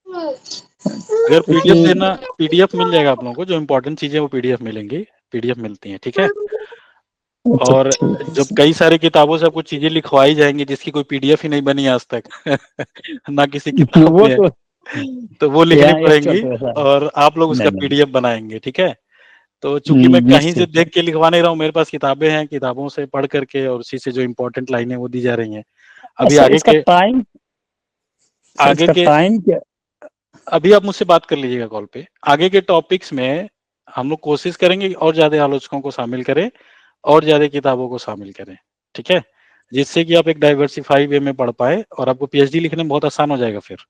अगर पीडीएफ क्योंकि देना, पीडीएफ मिल जाएगा आप लोगों को, जो इंपॉर्टेंट चीजें वो पीडीएफ मिलेंगी, पीडीएफ मिलती हैं, ठीक है। अच्छा और ठीक है जब सर। कई सारी किताबों से आपको चीजें लिखवाई जाएंगी जिसकी कोई पीडीएफ ही नहीं बनी आज तक, ना किसी किताब वो में है, तो तो वो लिखनी यहाँ एक्स्ट्रा पड़ेंगी, पैसा है। और आप लोग उसका नहीं पीडीएफ बनाएंगे, ठीक है। तो चूंकि मैं कहीं से निश्चित देख के लिखवा नहीं रहा हूँ, मेरे पास किताबें हैं, किताबों से पढ़ करके और उसी से जो इम्पोर्टेंट लाइनें वो दी जा रही हैं। अभी सर। आगे इसका के टाइम, सर आगे इसका के टाइम क्या? अभी आप मुझसे बात कर लीजिएगा कॉल पे। आगे के टॉपिक्स में हम लोग कोशिश करेंगे कि और ज्यादा आलोचकों को शामिल करें और ज्यादा किताबों को शामिल करें, ठीक है, जिससे कि आप एक डाइवर्सिफाई वे में पढ़ पाए और आपको पीएचडी लिखने में बहुत आसान हो जाएगा फिर।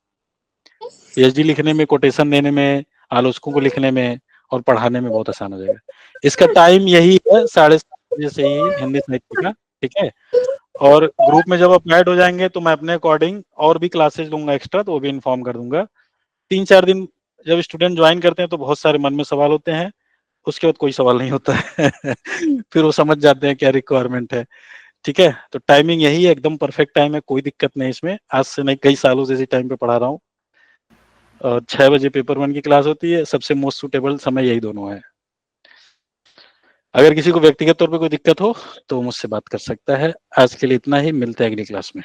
PhD लिखने में, कोटेशन देने में, आलोचकों को लिखने में और पढ़ाने में बहुत आसान हो जाएगा। इसका टाइम यही है 7:30 बजे से ही हिंदी साहित्य का, ठीक है। और ग्रुप में जब आप ऐड हो जाएंगे तो मैं अपने अकॉर्डिंग और भी क्लासेस लूंगा एक्स्ट्रा, तो वो भी इन्फॉर्म कर दूंगा। 3-4 दिन जब स्टूडेंट ज्वाइन करते हैं तो बहुत सारे मन में सवाल होते हैं, उसके बाद कोई सवाल नहीं होता है फिर वो समझ जाते हैं क्या रिक्वायरमेंट है, ठीक है। तो टाइमिंग यही है, एकदम परफेक्ट टाइम है, कोई दिक्कत नहीं इसमें। आज से नहीं, कई सालों से इसी टाइम पे पढ़ा रहा हूँ। और 6 बजे पेपर 1 की क्लास होती है, सबसे मोस्ट सुटेबल समय यही दोनों है। अगर किसी को व्यक्तिगत तौर पे कोई दिक्कत हो तो मुझसे बात कर सकता है। आज के लिए इतना ही, मिलते हैं अगली क्लास में।